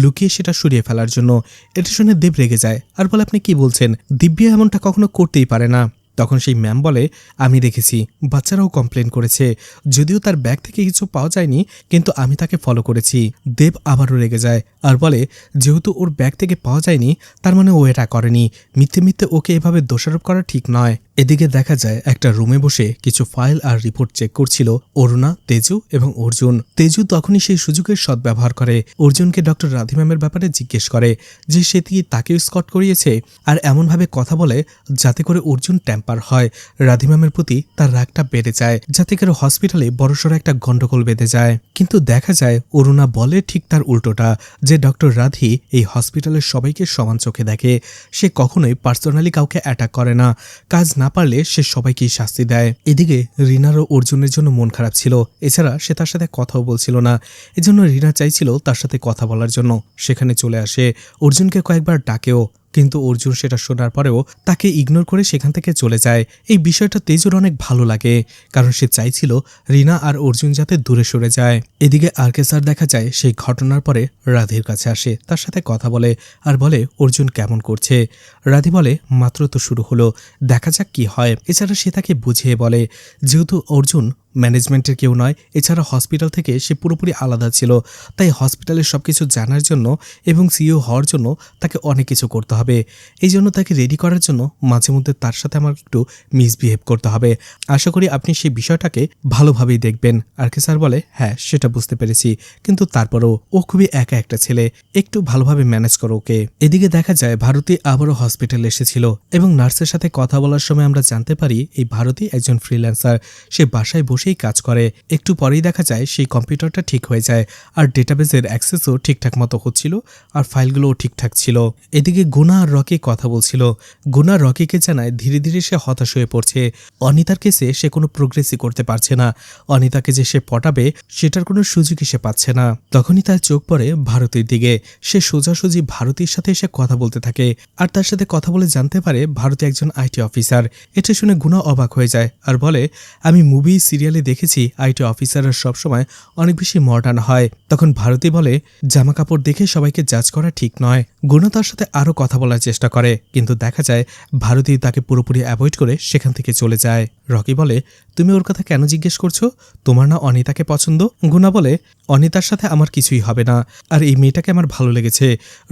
লুকিয়ে সেটা সরিয়ে ফেলার জন্য। এটা শুনে দেব রেগে যায় আর বলে আপনি কি বলছেন? দিব্যা এমনটা কখনো করতেই পারে না। তখন সেই ম্যাম বলে আমি দেখেছি, বাচ্চারাও কমপ্লেন করেছে, যদিও তার ব্যাগ থেকে কিছু পাওয়া যায়নি, কিন্তু আমি তাকে ফলো করেছি। দেব আবারও রেগে যায় আর বলে যেহেতু ওর ব্যাগ থেকে পাওয়া যায়নি তার মানে ও এটা করেনি, মিথ্যে মিথ্যে ওকে এভাবে দোষারোপ করা ঠিক নয়। এদিকে দেখা যায় একটা রুমে বসে কিছু ফাইল আর রিপোর্ট চেক করছিল অরুণা, তেজু এবং অর্জুন। তেজু তখনই সেই সুযোগের সদ্ব্যবহার করে অর্জুনকে ডক্টর রাধি ম্যামের ব্যাপারে জিজ্ঞেস করে যে সে কি তাকেও স্কট করিয়েছে, আর এমনভাবে কথা বলে যাতে করে অর্জুন ট্যাম্পার হয়। রাধি ম্যামের প্রতি তার রাগটা বেড়ে যায়, যাতে করে হসপিটালে বড়সড় একটা গন্ডগোল বেঁধে যায়। কিন্তু দেখা যায় অরুণা বলে ঠিক তার উল্টোটা, যে ডক্টর রাধি এই হসপিটালের সবাইকে সমান চোখে দেখে, সে কখনোই পার্সোনালি কাউকে অ্যাটাক করে না, কাজ না পারলে সে সবাইকেই শাস্তি দেয়। এদিকে রিনারও অর্জুনের জন্য মন খারাপ ছিল, এছাড়া সে তার সাথে কথাও বলছিল না। এজন্য রিনা চাইছিল তার সাথে কথা বলার জন্য, সেখানে চলে আসে, অর্জুনকে কয়েকবার ডাকেও কিন্তু অর্জুন সেটা শোনার পরেও তাকে ইগনোর করে সেখান থেকে চলে যায়। এই বিষয়টা তেজুর অনেক ভালো লাগে, কারণ সে চাইছিল রিনা আর অর্জুন যাতে দূরে সরে যায়। এদিকে আরকে স্যার দেখা যায় সেই ঘটনার পরে রাধির কাছে আসে, তার সাথে কথা বলে আর বলে অর্জুন কেমন করছে। রাধি বলে মাত্র তো শুরু হলো, দেখা যাক কি হয়। এছাড়া সে তাকে বুঝিয়ে বলে যেহেতু অর্জুন ম্যানেজমেন্টের কেউ নয়, এছাড়া হসপিটাল থেকে সে পুরোপুরি আলাদা ছিল, তাই হসপিটালের সবকিছু জানার জন্য এবং সিইও হওয়ার জন্য তাকে অনেক কিছু করতে হবে। এই জন্য তাকে রেডি করার জন্য মাঝে মধ্যে তার সাথে আমার একটু মিসবিহেভ করতে হবে। আশা করি আপনি সেই বিষয়টাকে ভালোভাবেই দেখবেন। আরকে স্যার বলে হ্যাঁ সেটা বুঝতে পেরেছি, কিন্তু তারপরও ও খুবই একা একটা ছেলে, একটু ভালোভাবে ম্যানেজ করো ওকে। এদিকে দেখা যায় ভারতী আবারও হসপিটালে এসেছিল এবং নার্সের সাথে কথা বলার সময় আমরা জানতে পারি এই ভারতী একজন ফ্রিল্যান্সার, সে বাসায় বসেই কাজ করে। একটু পরেই দেখা যায় সেই কম্পিউটারটা ঠিক হয়ে যায় আর ডেটাবেসের অ্যাক্সেসও ঠিকঠাক মতো হচ্ছিল আর ফাইলগুলোও ঠিকঠাক ছিল। এদিকে গুনা আর রকি কথা বলছিল। গুনা রকিকে জানায় ধীরে ধীরে সে হতাশ হয়ে পড়ছে, অনিতার কেসে সে কোনো প্রোগ্রেসই করতে পারছে না, অনিতাকে যে সে পটাবে সেটার কোনো সুযোগই সে পাচ্ছে না। তখনই তার চোখ পড়ে ভারতীর দিকে, সে সোজাসুজি ভারতীর সাথে এসে কথা বলতে থাকে আর তার সাথে কথা বলে জানতে পারে ভারতী একজন আইটি অফিসার। এটা শুনে গুনা অবাক হয়ে যায় আর বলে আমি মুভি সিরিয়ালে দেখেছি আইটি অফিসাররা সবসময় অনেক বেশি মডার্ন হয়। তখন ভারতী বলে জামা কাপড় দেখে সবাইকে জাজ করা ঠিক নয়। গুনা তার সাথে আরও কথা বলার চেষ্টা করে, কিন্তু দেখা যায় ভারতী তাকে পুরোপুরি অ্যাভয়েড করে সেখান থেকে চলে যায়। রকি বলে তুমি ওর কথা কেন জিজ্ঞেস করছো, তোমার না অনিতাকে পছন্দ? গুনা বলে অনিতার সাথে আমার কিছুই হবে না, আর এই মেয়েটাকে আমার ভালো লেগেছে।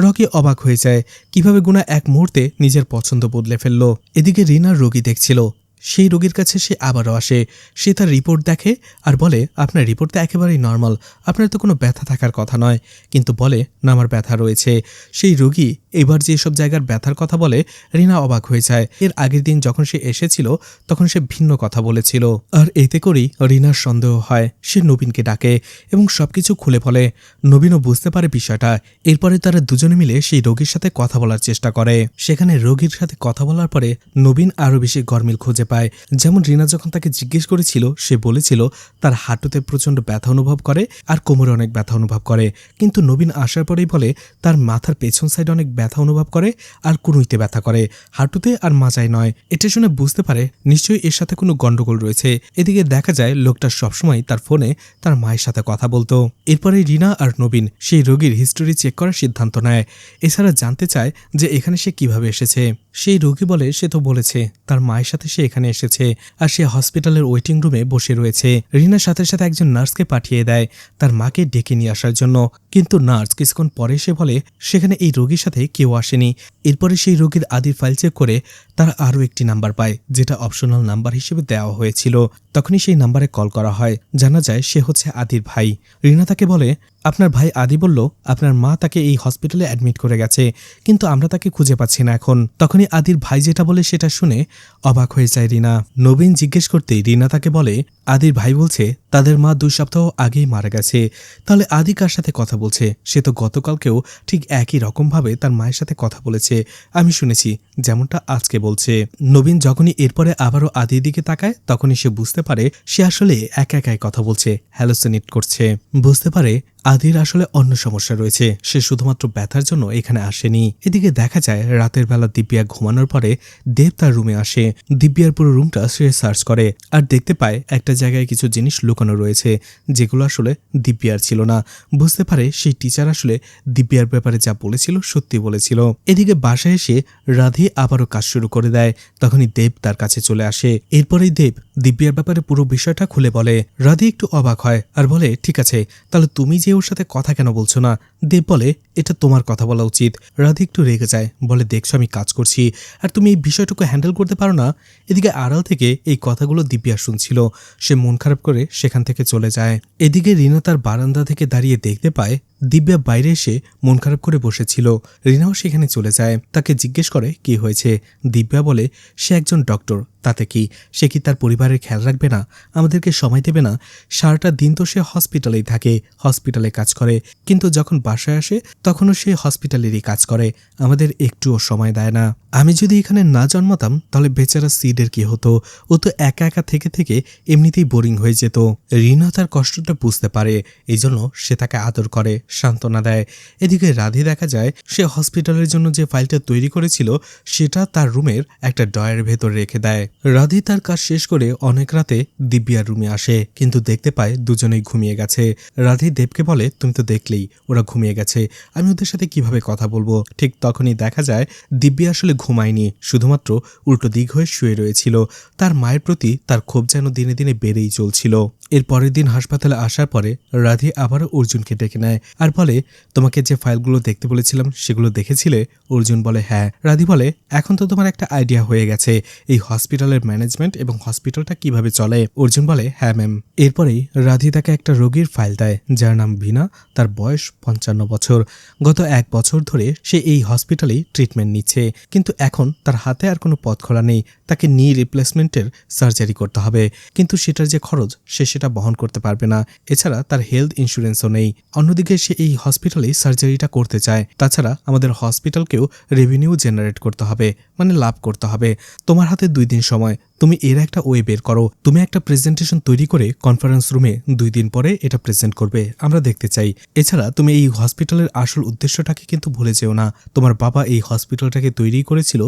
রকি অবাক হয়ে যায় কিভাবে গুনা এক মুহূর্তে নিজের পছন্দ বদলে ফেলল। এদিকে রিনার রোগী দেখছিল, সেই রোগীর কাছে সে আবারও আসে। সে তার রিপোর্ট দেখে আর বলে আপনার রিপোর্ট তো একেবারেই নর্মাল, আপনার তো কোনো ব্যথা থাকার কথা নয়, কিন্তু বলে না আমার ব্যথা রয়েছে। সেই রোগী এবার যে সব জায়গার ব্যথার কথা বলে রিনা অবাক হয়ে যায়। এর আগের দিন যখন সে এসেছিল তখন সে ভিন্ন কথা বলেছিল, আর এতে করেই রিনার সন্দেহ হয়। সে নবীনকে ডাকে এবং সবকিছু খুলে বলে। নবীনও বুঝতে পারে বিষয়টা। এরপরে তারা দুজনে মিলে সেই রোগীর সাথে কথা বলার চেষ্টা করে। সেখানে রোগীর সাথে কথা বলার পরে নবীন আরও বেশি গরমিল খুঁজে পায়। যেমন রিনা যখন তাকে জিজ্ঞেস করেছিল সে বলেছিল তার হাঁটুতে প্রচণ্ড ব্যথা অনুভব করে আর কোমরে অনেক ব্যথা অনুভব করে, কিন্তু নবীন আসার পরেই বলে তার মাথার পেছন সাইডে অনেক ব্যথা অনুভব করে আর কুনুইতে ব্যথা করে, হাঁটুতে আর মাজায় নয়। এটা শুনে বুঝতে পারে নিশ্চয়ই এর সাথে কোনো গন্ডগোল রয়েছে। এদিকে দেখা যায় লোকটা সবসময় তার ফোনে তার মায়ের সাথে কথা বলতো। এরপরে রিনা আর নবীন সেই রোগীর হিস্টোরি চেক করার সিদ্ধান্ত নেয়। এছাড়া জানতে চায় যে এখানে সে কিভাবে এসেছে। সেই রোগী বলে সে তো বলেছে তার মায়ের সাথে সে এখানে এসেছে আর সে হসপিটালের ওয়েটিং রুমে বসে রয়েছে। রিনার সাথে সাথে একজন নার্সকে পাঠিয়ে দেয় তার মাকে ডেকে নিয়ে আসার জন্য, কিন্তু নার্স কিছুক্ষণ পরে সে বলে সেখানে এই রোগীর সাথে কেউ আসেনি। এরপরে সেই রোগীর আদির ফাইল চেক করে তারা আরও একটি নাম্বার পায় যেটা অপশনাল নাম্বার হিসেবে দেওয়া হয়েছিল। তখনই সেই নাম্বারে কল করা হয়, জানা যায় সে হচ্ছে আদির ভাই। রিনা তাকে বলে আপনার ভাই আদি বলল আপনার মা তাকে এই হসপিটালে অ্যাডমিট করে গেছে, কিন্তু আমরা তাকে খুঁজে পাচ্ছি না এখন। তখনই আদির ভাই যেটা বলে সেটা শুনে অবাক হয়ে যায় রিনা। নবীন জিজ্ঞেস করতেই রিনা তাকে বলে আদির ভাই বলছে তাদের মা 2 সপ্তাহ আগেই মারা গেছে। তাহলে আদি কার সাথে কথা বলছে? সে তো গতকালকেও ঠিক একই রকমভাবে তার মায়ের সাথে কথা বলেছে, আমি শুনেছি যেমনটা আজকে বলছে। নবীন যখনই এরপরে আবারও আদির দিকে তাকায় তখনই সে বুঝতে পারে সে আসলে একা একাই কথা বলছে, হ্যালোসিনেট করছে। বুঝতে পারে আদির আসলে অন্য সমস্যা রয়েছে, সে শুধুমাত্র ব্যথার জন্য এখানে আসেনি। এদিকে দেখা যায় রাতের বেলা দিব্যা ঘুমানোর পরে দেব তার রুমে আসে। দিব্যার পুরো রুমটা সে সার্চ করে আর দেখতে পায় একটা জায়গায় কিছু জিনিস লুকানো রয়েছে যেগুলো আসলে দিব্যার ছিল না। বুঝতে পারে সেই টিচার আসলে দিব্যার ব্যাপারে যা বলেছিল সত্যি বলেছিল। এদিকে বাসায় এসে রাধি আবারও কাজ শুরু করে দেয়। তখনই দেব তার কাছে চলে আসে। এরপরেই দেব দিব্যার ব্যাপারে পুরো বিষয়টা খুলে বলে। রাধি একটু অবাক হয় আর বলে ঠিক আছে, তাহলে তুমি যে ওর সাথে কথা কেন বলছো না? দেব বলে এটা তোমার কথা বলা উচিত। রাধি একটু রেগে যায়, বলে দেখছো আমি কাজ করছি আর তুমি এই বিষয়টুকু হ্যান্ডেল করতে পারো না। এদিকে আড়াল থেকে এই কথাগুলো দিব্যা শুনছিল, সে মন খারাপ করে সেখান থেকে চলে যায়। এদিকে রিনা তার বারান্দা থেকে দাঁড়িয়ে দেখতে পায় দিব্যা বাইরে এসে মন খারাপ করে বসেছিল। রিনাও সেখানে চলে যায়, তাকে জিজ্ঞেস করে কি হয়েছে। দিব্যা বলে সে একজন ডক্টর, তাতে কি, সে কি তার পরিবারের খেয়াল রাখবে না, আমাদেরকে সময় দেবে না? সারাটা দিন তো সে হসপিটালেই থাকে, হসপিটালে কাজ করে, কিন্তু যখন বাসায় আসে তখনও সে হসপিটালেরই কাজ করে, আমাদের একটুও সময় দেয় না। আমি যদি এখানে না জন্মাতাম তাহলে বেচারা সিডের কি হতো? ও তো একা একা থেকে থেকে এমনিতেই বোরিং হয়ে যেত। রিনা তার কষ্টটা বুঝতে পারে, এই জন্য সে তাকে আদর করে, সান্ত্বনা দেয়। এদিকে রাধি দেখা যায় সে হসপিটালের জন্য যে ফাইলটা তৈরি করেছিল সেটা তার রুমের একটা ড্রয়ারের ভেতর রেখে দেয়। রাধি তার কাজ শেষ করে অনেক রাতে দিব্যার রুমে আসে, কিন্তু দেখতে পায় দুজনেই ঘুমিয়ে গেছে। রাধি দেবকে বলে, তুমি তো দেখলেই ওরা ঘুমিয়ে গেছে, আমি ওদের সাথে কিভাবে কথা বলবো? ঠিক তখনই দেখা যায় দিব্যা আসলে ঘুমায়নি, শুধুমাত্র উল্টো দিক হয়ে শুয়ে রয়েছিল। তার মায়ের প্রতি তার ক্ষোভ যেন দিনে দিনে বেড়েই চলছিল। এর পরের দিন হাসপাতালে আসার পরে রাধি আবারও অর্জুনকে ডেকে নেয় আর বলে, তোমাকে যে ফাইলগুলো দেখতে বলেছিলাম সেগুলো দেখেছিলে? অর্জুন বলে হ্যাঁ। রাধি বলে, এখন তো তোমার একটা আইডিয়া হয়ে গেছে এই হসপিটালের ম্যানেজমেন্ট এবং হসপিটালটা কিভাবে চলে? অর্জুন বলে হ্যাঁ ম্যাম। এরপরেই রাধি তাকে একটা রোগীর ফাইল দেয় যার নাম ভিনা, তার বয়স 55 বছর। গত 1 বছর ধরে সে এই হসপিটালেই ট্রিটমেন্ট নিচ্ছে, কিন্তু এখন তার হাতে আর কোনো পথ খোলা নেই, তাকে নি রিপ্লেসমেন্টের সার্জারি করতে হবে, কিন্তু সেটার যে খরচ সে সেটা বহন করতে পারবে না। এছাড়া তার হেলথ ইন্স্যুরেন্সও নেই। অন্যদিকে সে এই হসপিটালেই সার্জারিটা করতে চায়। তাছাড়া আমাদের হসপিটালকেও রেভিনিউ জেনারেট করতে হবে, মানে লাভ করতে হবে। তোমার হাতে 2 দিন সময়, তুমি এর একটা ওয়ে বের করো। তুমি একটা প্রেজেন্টেশন তৈরি করে কনফারেন্স রুমে 2 দিন পরে এটা প্রেজেন্ট করবে, আমরা দেখতে চাই। এছাড়া তুমি এই হসপিটালের আসল উদ্দেশ্যটাকে কিন্তু ভুলে যেও না। তোমার বাবা এই হসপিটালটাকে তৈরি করেছিল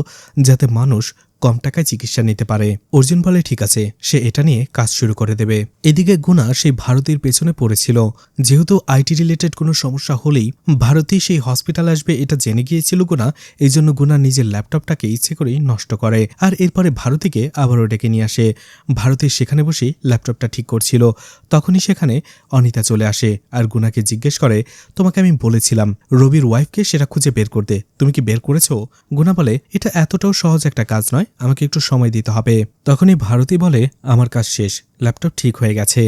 যাতে মানুষ কম টাকায় চিকিৎসা নিতে পারে। অর্জুন বলে ঠিক আছে, সে এটা নিয়ে কাজ শুরু করে দেবে। এদিকে গুনা সেই ভারতীর পেছনে পড়েছিল, যেহেতু আইটি রিলেটেড কোনো সমস্যা হলেই ভারতী সেই হসপিটাল আসবে এটা জেনে গিয়েছিল গুনা, এই জন্য গুনা নিজের ল্যাপটপটাকে ইচ্ছে করেই নষ্ট করে আর এরপরে ভারতীকে আবারও ডেকে নিয়ে আসে। ভারতী সেখানে বসে ল্যাপটপটা ঠিক করছিল, তখনই সেখানে অনিতা চলে আসে আর গুনাকে জিজ্ঞেস করে, তোমাকে আমি বলেছিলাম রবির ওয়াইফকে সেটা খুঁজে বের করতে, তুমি কি বের করেছো? গুনা বলে, এটা এতটাও সহজ একটা কাজ নয়, আমাকে একটু সময় দিতে হবে। তখনই ভারতী বলে, আমার কাজ শেষ, ল্যাপটপ ঠিক হয়ে গেছে,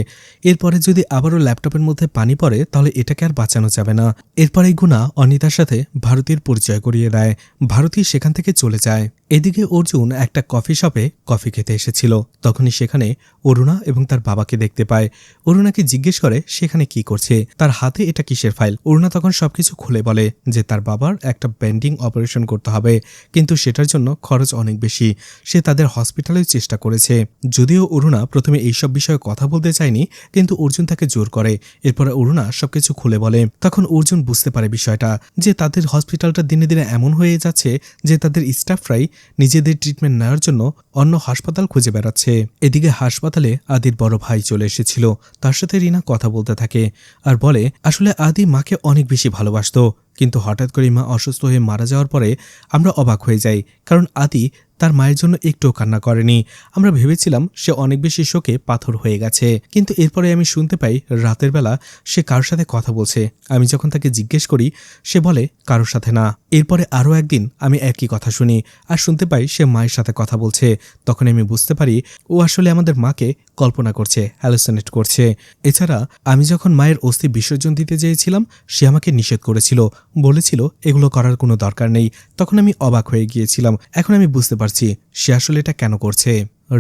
এরপরে যদি আবারও ল্যাপটপের মধ্যে পানি পড়ে তাহলে এটাকে আর বাঁচানো যাবে না। এরপরেই গুনা অনিতার সাথে ভারতীর পরিচয় করিয়ে দেয়। ভারতী সেখান থেকে চলে যায়। এদিকে অর্জুন একটা কফি শপে কফি খেতে এসেছিল, তখনই সেখানে অরুণা এবং তার বাবাকে দেখতে পায়। অরুণাকে জিজ্ঞেস করে সেখানে কি করছে, তার হাতে এটা কিসের ফাইল। অরুণা তখন সবকিছু খুলে বলে যে তার বাবার একটা বেন্ডিং অপারেশন করতে হবে, কিন্তু সেটার জন্য খরচ অনেক বেশি। সে তাদের হসপিটালেও চেষ্টা করেছে, যদিও অরুণা প্রথমে এইসব বিষয়ে কথা বলতে চায়নি, কিন্তু অর্জুন তাকে জোর করে। এরপরে অরুণা সবকিছু খুলে বলে। তখন অর্জুন বুঝতে পারে বিষয়টা, যে তাদের হসপিটালটা দিনে দিনে এমন হয়ে যাচ্ছে যে তাদের স্টাফরাই নিজেদের ট্রিটমেন্ট নেওয়ার জন্য অন্য হাসপাতাল খুঁজে বেড়াচ্ছে। এদিকে হাসপাতালে আদির বড় ভাই চলে এসেছিল, তার সাথে রিনা কথা বলতে থাকে আর বলে, আসলে আদি মাকে অনেক বেশি ভালোবাসতো, কিন্তু হঠাৎ করে মা অসুস্থ হয়ে মারা যাওয়ার পরে আমরা অবাক হয়ে যাই, কারণ আদি তার মায়ের জন্য একটুও কান্না করেনি। আমরা ভেবেছিলাম সে অনেক বেশি শোকে পাথর হয়ে গেছে, কিন্তু এরপরে আমি শুনতে পাই রাতের বেলা সে কারোর সাথে কথা বলছে। আমি যখন তাকে জিজ্ঞেস করি সে বলে কারোর সাথে না। এরপরে আরও একদিন আমি একই কথা শুনি আর শুনতে পাই সে মায়ের সাথে কথা বলছে। তখন আমি বুঝতে পারি ও আসলে আমাদের মাকে কল্পনা করছে, হ্যালুসিনেট করছে। এছাড়া আমি যখন মায়ের অস্থি বিসর্জন দিতে চেয়েছিলাম সে আমাকে নিষেধ করেছিল, বলেছিল এগুলো করার কোনো দরকার নেই। তখন আমি অবাক হয়ে গিয়েছিলাম, এখন আমি বুঝতে পারছি সে আসলে এটা কেন করছে।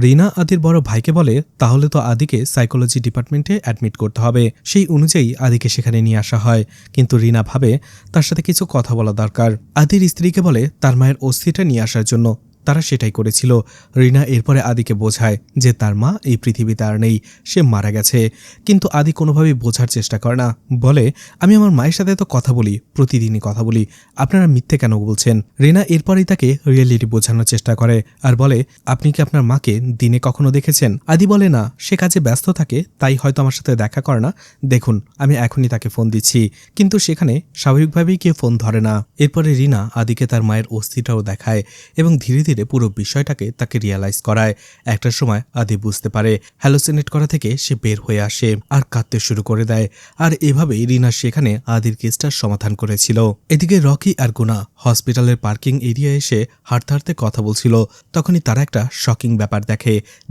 রিনা আদির বড় ভাইকে বলে, তাহলে তো আদিকে সাইকোলজি ডিপার্টমেন্টে অ্যাডমিট করতে হবে। সেই অনুযায়ী আদিকে সেখানে নিয়ে আসা হয়, কিন্তু রিনা ভাবে তার সাথে কিছু কথা বলা দরকার। আদির স্ত্রীকে বলে তার মায়ের অস্থিটা নিয়ে আসার জন্য, তারা সেটাই করেছিল। রিনা এরপরে আদিকে বোঝায় যে তার মা এই পৃথিবীতে আর নেই, সে মারা গেছে, কিন্তু আদি কোনোভাবেই বোঝার চেষ্টা করে না। বলে, আমি আমার মায়ের সাথে তো কথা বলি, প্রতিদিনই কথা বলি, আপনারা মিথ্যে কেন বলছেন? রিনা এরপরেই তাকে রিয়েলিটি বোঝানোর চেষ্টা করে আর বলে, আপনি কি আপনার মাকে দিনে কখনো দেখেছেন? আদি বলে, না, সে কাজে ব্যস্ত থাকে, তাই হয়তো আমার সাথে দেখা করে না। দেখুন আমি এখনই তাকে ফোন দিচ্ছি, কিন্তু সেখানে স্বাভাবিকভাবেই কেউ ফোন ধরে না। এরপরে রিনা আদিকে তার মায়ের অস্থিটাও দেখায় এবং ধীরে ধীরে পুরো বিষয়টাকে তাকে রিয়ালাইজ করায়। একটা সময় আদি বুঝতে পারে, হ্যালোসিনেট করা থেকে সে বের হয়ে আসে আর কাঁদতে শুরু করে দেয়। আর এভাবেই রিনা সেখানে আদির কেসটার সমাধান করেছিল। এদিকে রকি আর গুনা হসপিটালের পার্কিং এরিয়া এসে হাঁটতে হাঁটতে কথা বলছিল। তখনই তারা একটা শকিং ব্যাপার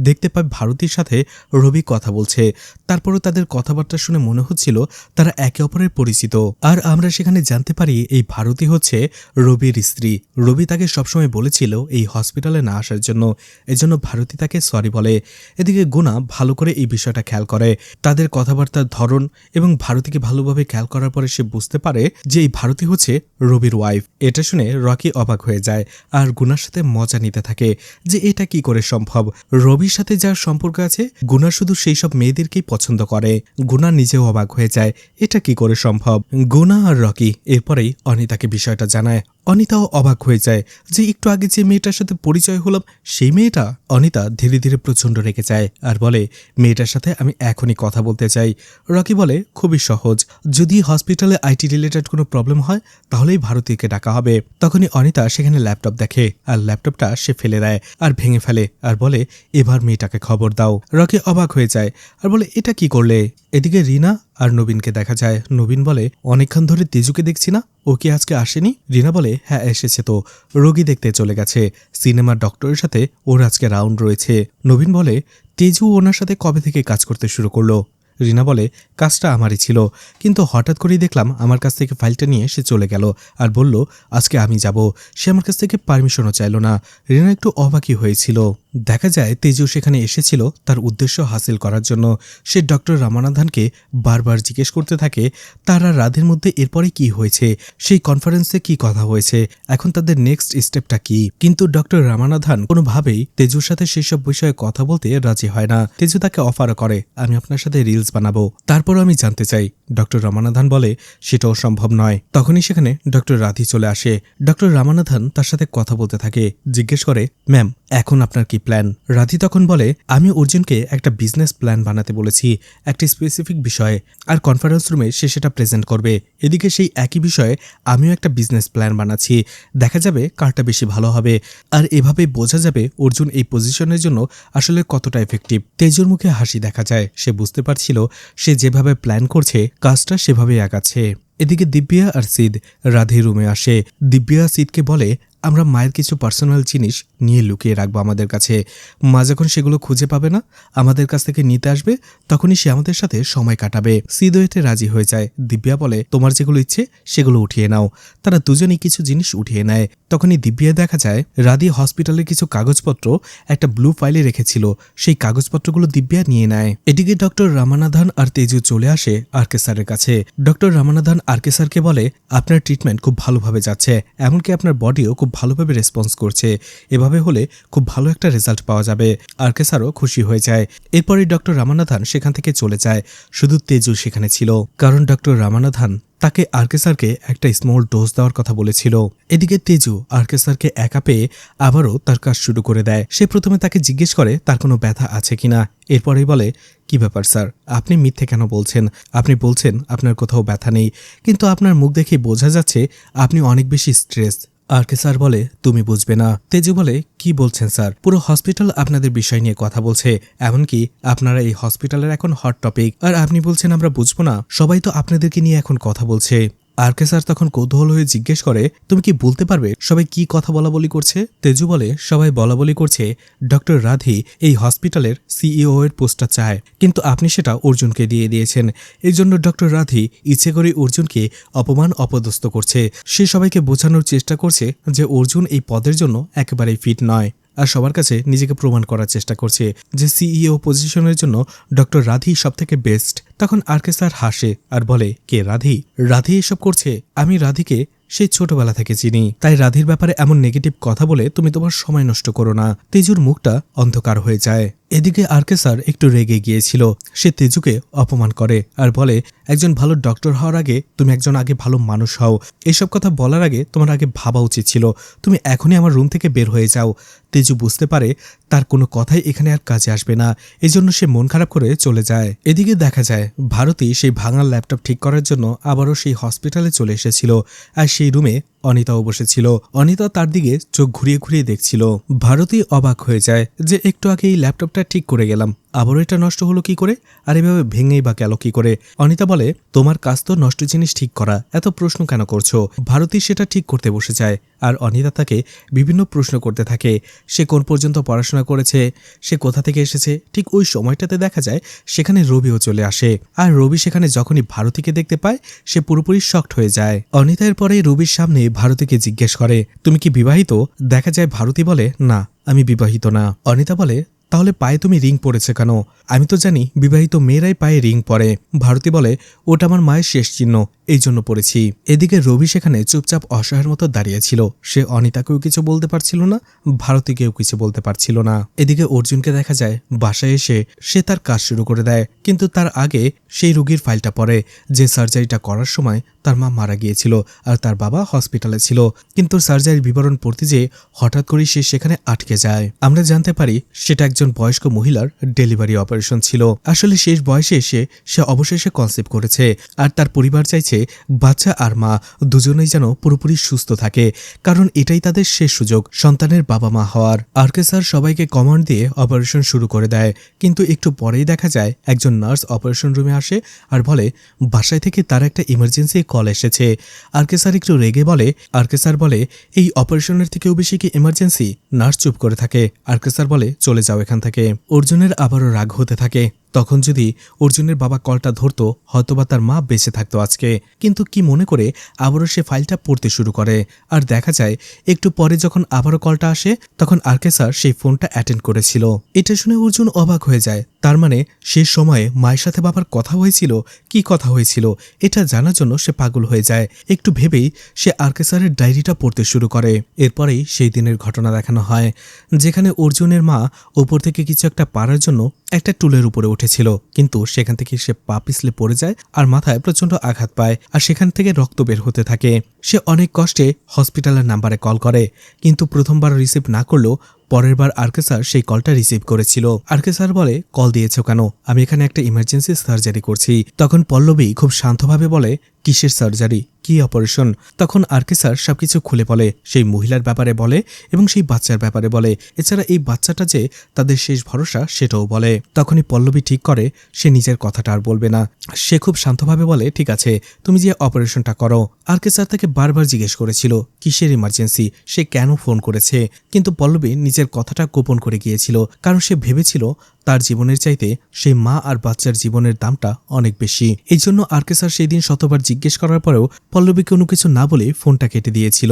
দেখতে পায় ভারতীর সাথে রবি কথা বলছে। তারপরও তাদের কথাবার্তা শুনে মনে হচ্ছিল তারা একে অপরের পরিচিত। আর আমরা সেখানে জানতে পারি এই ভারতী হচ্ছে রবির স্ত্রী। রবি তাকে সবসময় বলেছিল এই হসপিটালে না আসার জন্য। এজন্য ভারতী তাকে সরি বলে। এদিকে গুনা ভালো করে এই বিষয়টা খেয়াল করে, তাদের কথাবার্তার ধরন এবং ভারতীকে ভালোভাবে খেয়াল করার পরে সে বুঝতে পারে যে এই ভারতী হচ্ছে রবির ওয়াইফ। এটা শুনে রকি অবাক হয়ে যায় আর গুনার সাথে মজা নিতে থাকে যে এটা কি করে সম্ভব। রবির সাথে যার সম্পর্ক আছে গুনা শুধু সেই সব মেয়েদেরকেই পছন্দ করে। গুনা নিজেও অবাক হয়ে যায় এটা কি করে সম্ভব। গুনা আর রকি এরপরেই অনিতাকে বিষয়টা জানায়। অনিতাও অবাক হয়ে যায় যে একটু আগে যে মেয়েটার সাথে পরিচয় হলাম সেই মেয়েটা। অনিতা ধীরে ধীরে প্রচণ্ড রেগে যায় আর বলে মেয়েটার সাথে আমি এখনই কথা বলতে চাই। রকি বলে খুবই সহজ, যদি হসপিটালে আইটি রিলেটেড কোনো প্রবলেম হয় তাহলেই ভারতীকে ডাকা হবে। তখনই অনিতা সেখানে ল্যাপটপ দেখে আর ল্যাপটপটা সে ফেলে দেয় আর ভেঙে ফেলে আর বলে এবার মেয়েটাকে খবর দাও। রকি অবাক হয়ে যায় আর বলে এটা কি করলে। এদিকে রিনা আর নবীনকে দেখা যায়। নবীন বলে অনেকক্ষণ ধরে তেজুকে দেখছি না, ও কি আজকে আসেনি? রিনা বলে হ্যাঁ এসেছে তো, রোগী দেখতে চলে গেছে, সিনেমার ডক্টরের সাথে ওর আজকে রাউন্ড রয়েছে। নবীন বলে তেজু ওনার সাথে কবে থেকে কাজ করতে শুরু করলো? রিনা বলে কাজটা আমারই ছিল, কিন্তু হঠাৎ করেই দেখলাম আমার কাছ থেকে ফাইলটা নিয়ে সে চলে গেল আর বলল আজকে আমি যাব। সে আমার কাছ থেকে পারমিশনও চাইল না। রিনা একটু অবাকই হয়েছিল। দেখা যায় তেজু সেখানে এসেছিল তার উদ্দেশ্য হাসিল করার জন্য। সে ডক্টর রামানাথানকে বারবার জিজ্ঞেস করতে থাকে তার আর রাধের মধ্যে এরপরে কি হয়েছে, সেই কনফারেন্সে কি কথা হয়েছে, এখন তাদের নেক্সট স্টেপটা কি। কিন্তু ডক্টর রামানাথান কোনোভাবেই তেজুর সাথে সেসব বিষয়ে কথা বলতে রাজি হয় না। তেজু তাকে অফার করে আমি আপনার সাথে রিলস বানাবো, তারপরও আমি জানতে চাই। ডক্টর রামানাথান বলে সেটাও সম্ভব নয়। তখনই সেখানে ডক্টর রাধি চলে আসে। ডক্টর রামানাথান তার সাথে কথা বলতে থাকে, জিজ্ঞেস করে ম্যাম এখন আপনার কি প্ল্যান? রাধি তখন বলে আমি অর্জুনকে একটা বিজনেস প্ল্যান বানাতে বলেছি একটি স্পেসিফিক বিষয়ে, আর কনফারেন্স রুমে সে সেটা প্রেজেন্ট করবে। এদিকে সেই একই বিষয়ে আমিও একটা বিজনেস প্ল্যান বানাচ্ছি, দেখা যাবে কারটা বেশি ভালো হবে, আর এভাবে বোঝা যাবে অর্জুন এই পজিশনের জন্য আসলে কতটা এফেক্টিভ। তেজুর মুখে হাসি দেখা যায়, সে বুঝতে পারছিল সে যেভাবে প্ল্যান করছে কাজটা সেভাবেই আগাচ্ছে। এদিকে দিব্যা আর সিদ রাধির রুমে আসে। দিব্যা সিদকে বলে আমরা মায়ের কিছু পার্সোনাল জিনিস নিয়ে লুকিয়ে রাখবো আমাদের কাছে, মা যখন সেগুলো খুঁজে পাবে না আমাদের কাছ থেকে নিতে আসবে তখনই সে আমাদের সাথে সময় কাটাবে। সিদও এতে রাজি হয়ে যায়। দিব্যা বলে তোমার যেগুলো ইচ্ছে সেগুলো উঠিয়ে নাও। তারা দুজনেই কিছু জিনিস উঠিয়ে নেয়। তখনই দিব্যা দেখা যায় রাধি হসপিটালের কিছু কাগজপত্র একটা ব্লু ফাইলে রেখেছিল, সেই কাগজপত্রগুলো দিব্যা নিয়ে নেয়। এদিকে ডক্টর রামানাথান আর তেজু চলে আসে আরকে স্যারের কাছে। ডক্টর রামানাথান আরকে স্যারকে বলে আপনার ট্রিটমেন্ট খুব ভালোভাবে যাচ্ছে, এমনকি আপনার বডিও খুব ভালোভাবে রেসপন্স করছে, এভাবে হলে খুব ভালো একটা রেজাল্ট পাওয়া যাবে। আরকে স্যারও খুশি হয়ে যায়। এরপরই ডক্টর রামানাথান সেখান থেকে চলে যায়। শুধু তেজু সেখানে ছিল, কারণ ডক্টর রামানাথান তাকে আরকে স্যারকে একটা স্মল ডোজ দেওয়ার কথা বলেছিল। এদিকে তেজু আরকে স্যারকে একা পেয়ে আবারও তার কাজ শুরু করে দেয়। সে প্রথমে তাকে জিজ্ঞেস করে তার কোনো ব্যথা আছে কিনা। এরপরেই বলে কি ব্যাপার স্যার, আপনি মিথ্যে কেন বলছেন? আপনি বলছেন আপনার কোথাও ব্যথা নেই, কিন্তু আপনার মুখ দেখে বোঝা যাচ্ছে আপনি অনেক বেশি স্ট্রেস। আরকে স্যার বলে তুমি বুঝবে না। তেজু বলে কি বলছেন স্যার, পুরো হসপিটাল আপনাদের বিষয় নিয়ে কথা বলছে, এমনকি আপনারা এই হসপিটালের এখন হট টপিক, আর আপনি বলছেন আমরা বুঝবো না? সবাই তো আপনাদেরকে নিয়ে এখন কথা বলছে। আরকে স্যার তখন কৌতূহল হয়ে জিজ্ঞেস করে তুমি কি বলতে পারবে সবাই কি কথা বলাবলি করছে? তেজু বলে সবাই বলাবলি করছে ডক্টর রাধি এই হসপিটালের সিইও এর পোস্টটা চায়, কিন্তু আপনি সেটা অর্জুনকে দিয়ে দিয়েছেন। এই জন্য ডক্টর রাধি ইচ্ছে করে অর্জুনকে অপমান অপদস্থ করছে। সে সবাইকে বোঝানোর চেষ্টা করছে যে অর্জুন এই পদের জন্য একেবারেই ফিট নয়, আর সবার কাছে নিজেকে প্রমাণ করার চেষ্টা করছে যে সিইও পজিশনের জন্য ডক্টর রাধি সবথেকে বেস্ট। তখন আরকে স্যার হাসে আর বলে কে রাধি? রাধি এসব করছে? আমি রাধিকে সেই ছোটবেলা থেকে চিনি, তাই রাধির ব্যাপারে এমন নেগেটিভ কথা বলে তুমি তোমার সময় নষ্ট করো না। তেজুর মুখটা অন্ধকার হয়ে যায়। এদিকে আরকে স্যার একটু রেগে গিয়েছিল। সে তেজুকে অপমান করে আর বলে একজন ভালো ডক্টর হওয়ার আগে তুমি একজন আগে ভালো মানুষ হও। এসব কথা বলার আগে তোমার আগে ভাবা উচিত ছিল। তুমি এখনই আমার রুম থেকে বের হয়ে যাও। তেজু বুঝতে পারে তার কোনো কথাই এখানে আর কাজে আসবে না, এজন্য সে মন খারাপ করে চলে যায়। এদিকে দেখা যায় ভারতী সেই ভাঙা ল্যাপটপ ঠিক করার জন্য আবারও সেই হসপিটালে চলে এসেছিল, আর সেই রুমে অনিতাও বসেছিল। অনিতা তার দিকে চোখ ঘুরিয়ে ঘুরিয়ে দেখছিল। ভারতী অবাক হয়ে যায় যে একটু আগে এই ল্যাপটপটা ঠিক করে গেলাম, আবারও এটা নষ্ট হলো কি করে, আর এভাবে ভেঙেই বা গেল কি করে? অনিতা বলে, তোমার কাজ তো নষ্ট জিনিস ঠিক করা, এত প্রশ্ন কেন করছো? ভারতী সেটা ঠিক করতে বসে যায়, আর অনিতা তাকে বিভিন্ন প্রশ্ন করতে থাকে। সে কোন পর্যন্ত পড়াশোনা করেছে, সে কোথা থেকে এসেছে। ঠিক ওই সময়টাতে দেখা যায় সেখানে রবিও চলে আসে, আর রবি সেখানে যখনই ভারতীকে দেখতে পায় সে পুরোপুরি শকড হয়ে যায়। অনিতা এর পরে রবির সামনে ভারতীকে জিজ্ঞেস করে, তুমি কি বিবাহিত? দেখা যায় ভারতী বলে, না আমি বিবাহিত না। অনিতা বলে, তাহলে পায়ে তুমি রিং পরেছে কেন? আমি তো জানি বিবাহিত মেয়েরাই পায়ে রিং পরে। ভারতী বলে, ওটা আমার মায়ের শেষ চিহ্ন, এই জন্য পড়েছি। এদিকে রবি সেখানে চুপচাপ অসহায়ের মতো দাঁড়িয়েছিল। সে অনিতাকেও কিছু বলতে পারছিল না, ভারতীকেও কিছু বলতে পারছিল না। এদিকে অর্জুনকে দেখা যায় বাসায় এসে সে তার কাজ শুরু করে দেয়, কিন্তু তার আগে সেই রোগীর ফাইলটা পড়ে যে সার্জারিটা করার সময় তার মা মারা গিয়েছিল আর তার বাবা হসপিটালে ছিল। কিন্তু সার্জারির বিবরণ পড়তে যেয়ে হঠাৎ করেই সে সেখানে আটকে যায়। আমরা জানতে পারি সেটা একজন বয়স্ক মহিলার ডেলিভারি অপারেশন ছিল। আসলে শেষ বয়সে এসে সে অবশেষে কনসেপ্ট করেছে, আর তার পরিবার চাইছে বাচ্চা আর মা দুজনেই যেন পুরোপুরি সুস্থ থাকে, কারণ এটাই তাদের শেষ সুযোগ সন্তানের বাবা মা হওয়ার। আরকে স্যার সবাইকে কমান্ড দিয়ে অপারেশন শুরু করে দেয়, কিন্তু একটু পরেই দেখা যায় একজন নার্স অপারেশন রুমে আসে আর বলে বাসায় থেকে তার একটা ইমার্জেন্সি কল এসেছে। আরকে স্যার একটু রেগে বলে, আরকে স্যার বলে, এই অপারেশনের থেকেও বেশি কি ইমার্জেন্সি? নার্স চুপ করে থাকে। আরকে স্যার বলে, চলে যাও এখান থেকে। অর্জুনের আবারও রাগ হতে থাকে। তখন যদি অর্জুনের বাবা কলটা ধরতো হয়তোবা তার মা বেঁচে থাকতো আজকে। কিন্তু কি মনে করে আবারও সে ফাইলটা পড়তে শুরু করে, আর দেখা যায় একটু পরে যখন আবারও কলটা আসে তখন আরকে স্যার সেই ফোনটা অ্যাটেন্ড করেছিল। এটা শুনে অর্জুন অবাক হয়ে যায়। তার মানে শেষ সময়ে মায়ের সাথে বাবার কথা হয়েছিল। কি কথা হয়েছিল এটা জানার জন্য সে পাগল হয়ে যায়। একটু ভেবেই সে আরকে স্যারের ডায়েরিটা পড়তে শুরু করে। এরপরেই সেই দিনের ঘটনা দেখানো হয় যেখানে অর্জুনের মা উপর থেকে কিছু একটা পারার জন্য একটা টুলের উপরে উঠেছিল, কিন্তু সেখান থেকে সে পা পিছলে পড়ে যায় আর মাথায় প্রচন্ড আঘাত পায়, আর সেখান থেকে রক্ত বের হতে থাকে। সে অনেক কষ্টে হসপিটালের নাম্বারে কল করে, কিন্তু প্রথমবার রিসিভ না করলেও পরের বার আরকে স্যার সেই কলটা রিসিভ করেছিল। আরকে স্যার বলে, কল দিয়েছ কেন? আমি এখানে একটা ইমার্জেন্সি সার্জারি করছি। তখন পল্লবী খুব শান্তভাবে বলে, কিসের সার্জারি, কি অপারেশন? তখন আরকে স্যার সবকিছু খুলে বলে, সেই মহিলার ব্যাপারে বলে এবং সেই বাচ্চার ব্যাপারে বলে, এছাড়া এই বাচ্চাটা যে তাদের শেষ ভরসা সেটাও বলে। তখনই পল্লবী ঠিক করে সে নিজের কথাটা আর বলবে না। সে খুব শান্তভাবে বলে, ঠিক আছে তুমি যে অপারেশনটা করো। আরকে স্যার তাকে বারবার জিজ্ঞেস করেছিল কিসের ইমার্জেন্সি, সে কেন ফোন করেছে, কিন্তু পল্লবী নিজের কথাটা গোপন করে গিয়েছিল, কারণ সে ভেবেছিল তার জীবনের চাইতে সেই মা আর বাচ্চার জীবনের দামটা অনেক বেশি। এই জন্য আরকে স্যার সেই দিন শতবার জিজ্ঞেস করার পরেও পল্লবীকে কোনো কিছু না বলে ফোনটা কেটে দিয়েছিল।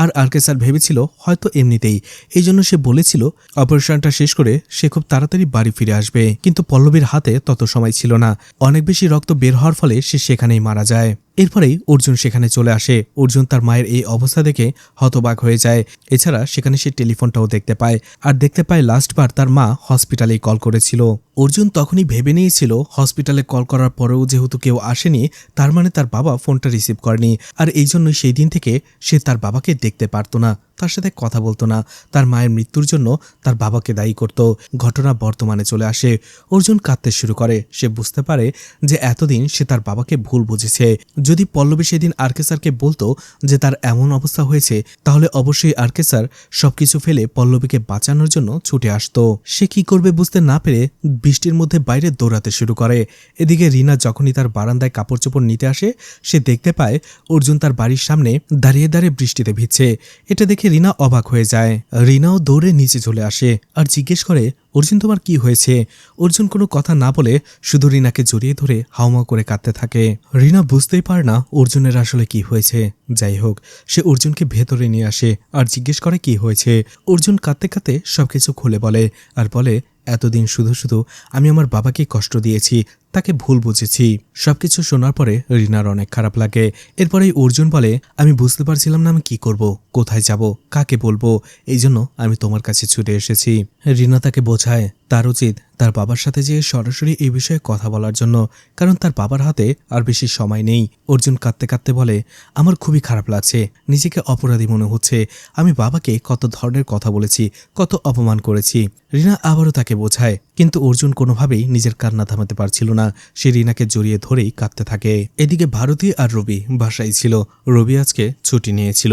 আর আরকে স্যার ভেবেছিল হয়তো এমনিতেই, এই জন্য সে বলেছিল অপারেশনটা শেষ করে সে খুব তাড়াতাড়ি বাড়ি ফিরে আসবে। কিন্তু পল্লবীর হাতে তত সময় ছিল না, অনেক বেশি রক্ত বের হওয়ার ফলে সে সেখানেই মারা যায়। এরপরেই অর্জুন সেখানে চলে আসে। অর্জুন তার মায়ের এই অবস্থা দেখে হতবাক হয়ে যায়। এছাড়া সেখানে সে টেলিফোনটাও দেখতে পায়, আর দেখতে পায় লাস্টবার তার মা হসপিটালেই কল করেছিল। অর্জুন তখনই ভেবে নিয়েছিল হসপিটালে কল করার পরেও যেহেতু কেউ আসেনি, তার মানে তার বাবা ফোনটা রিসিভ করেনি, আর এই জন্যই সেই দিন থেকে সে তার বাবাকে দেখতে পারত না, তার সাথে কথা বলতো না, তার মায়ের মৃত্যুর জন্য তার বাবাকে দায়ী করত। ঘটনা বর্তমানে চলে আসে। অর্জুন কাঁদতে শুরু করে। সে বুঝতে পারে যে এতদিন সে তার বাবাকে ভুল বুঝেছে। যদি পল্লবী সেদিন আরকে স্যারকে বলতো যে তার এমন অবস্থা হয়েছে, তাহলে অবশ্যই আরকে স্যার সবকিছু ফেলে পল্লবীকে বাঁচানোর জন্য ছুটে আসতো। সে কি করবে বুঝতে না পেরে বৃষ্টির মধ্যে বাইরে দৌড়াতে শুরু করে। এদিকে রিনা যখনই তার বারান্দায় কাপড় চোপড় নিতে আসে, সে দেখতে পায় অর্জুন তার বাড়ির সামনে দাঁড়িয়ে দাঁড়িয়ে বৃষ্টিতে ভিজছে। এটা দেখে রিনা অবাক হয়ে যায়। রিনাও দৌড়ে নিচে চলে আসে আর জিজ্ঞেস করে, অর্জুন তোমার কি হয়েছে? অর্জুন কোনো কথা না বলে শুধু রিনাকে জড়িয়ে ধরে হাউমাউ করে কাঁদতে থাকে। রিনা বুঝতেই পারে না অর্জুনের আসলে কি হয়েছে। যাই হোক, সে অর্জুনকে ভেতরে নিয়ে আসে আর জিজ্ঞেস করে কি হয়েছে। অর্জুন কাঁদতে কাঁদতে সবকিছু খুলে বলে, আর বলে, এতদিন শুধু শুধু আমি আমার বাবাকে কষ্ট দিয়েছি, তাকে ভুল বুঝেছি। সবকিছু শোনার পরে রিনার অনেক খারাপ লাগে। এরপরেই অর্জুন বলে, আমি বুঝতে পারছিলাম না আমি কি করব, কোথায় যাব, কাকে বলবো, এই জন্য আমি তোমার কাছে ছুটে এসেছি। রিনা তাকে বোঝায় তার উচিত তার বাবার সাথে যেয়ে সরাসরি এই বিষয়ে কথা বলার জন্য, কারণ তার বাবার হাতে আর বেশি সময় নেই। অর্জুন কাঁদতে কাঁদতে বলে, আমার খুবই খারাপ লাগছে, নিজেকে অপরাধী মনে হচ্ছে, আমি বাবাকে কত ধরনের কথা বলেছি, কত অপমান করেছি। রিনা আবারও তাকে বোঝায়, কিন্তু অর্জুন কোনোভাবেই নিজের কান্না থামাতে পারছিল না। সে রিনাকে জড়িয়ে ধরেই কাঁদতে থাকে। এদিকে ভারতী আর রবি বাসায় ছিল। রবি আজকে ছুটি নিয়েছিল।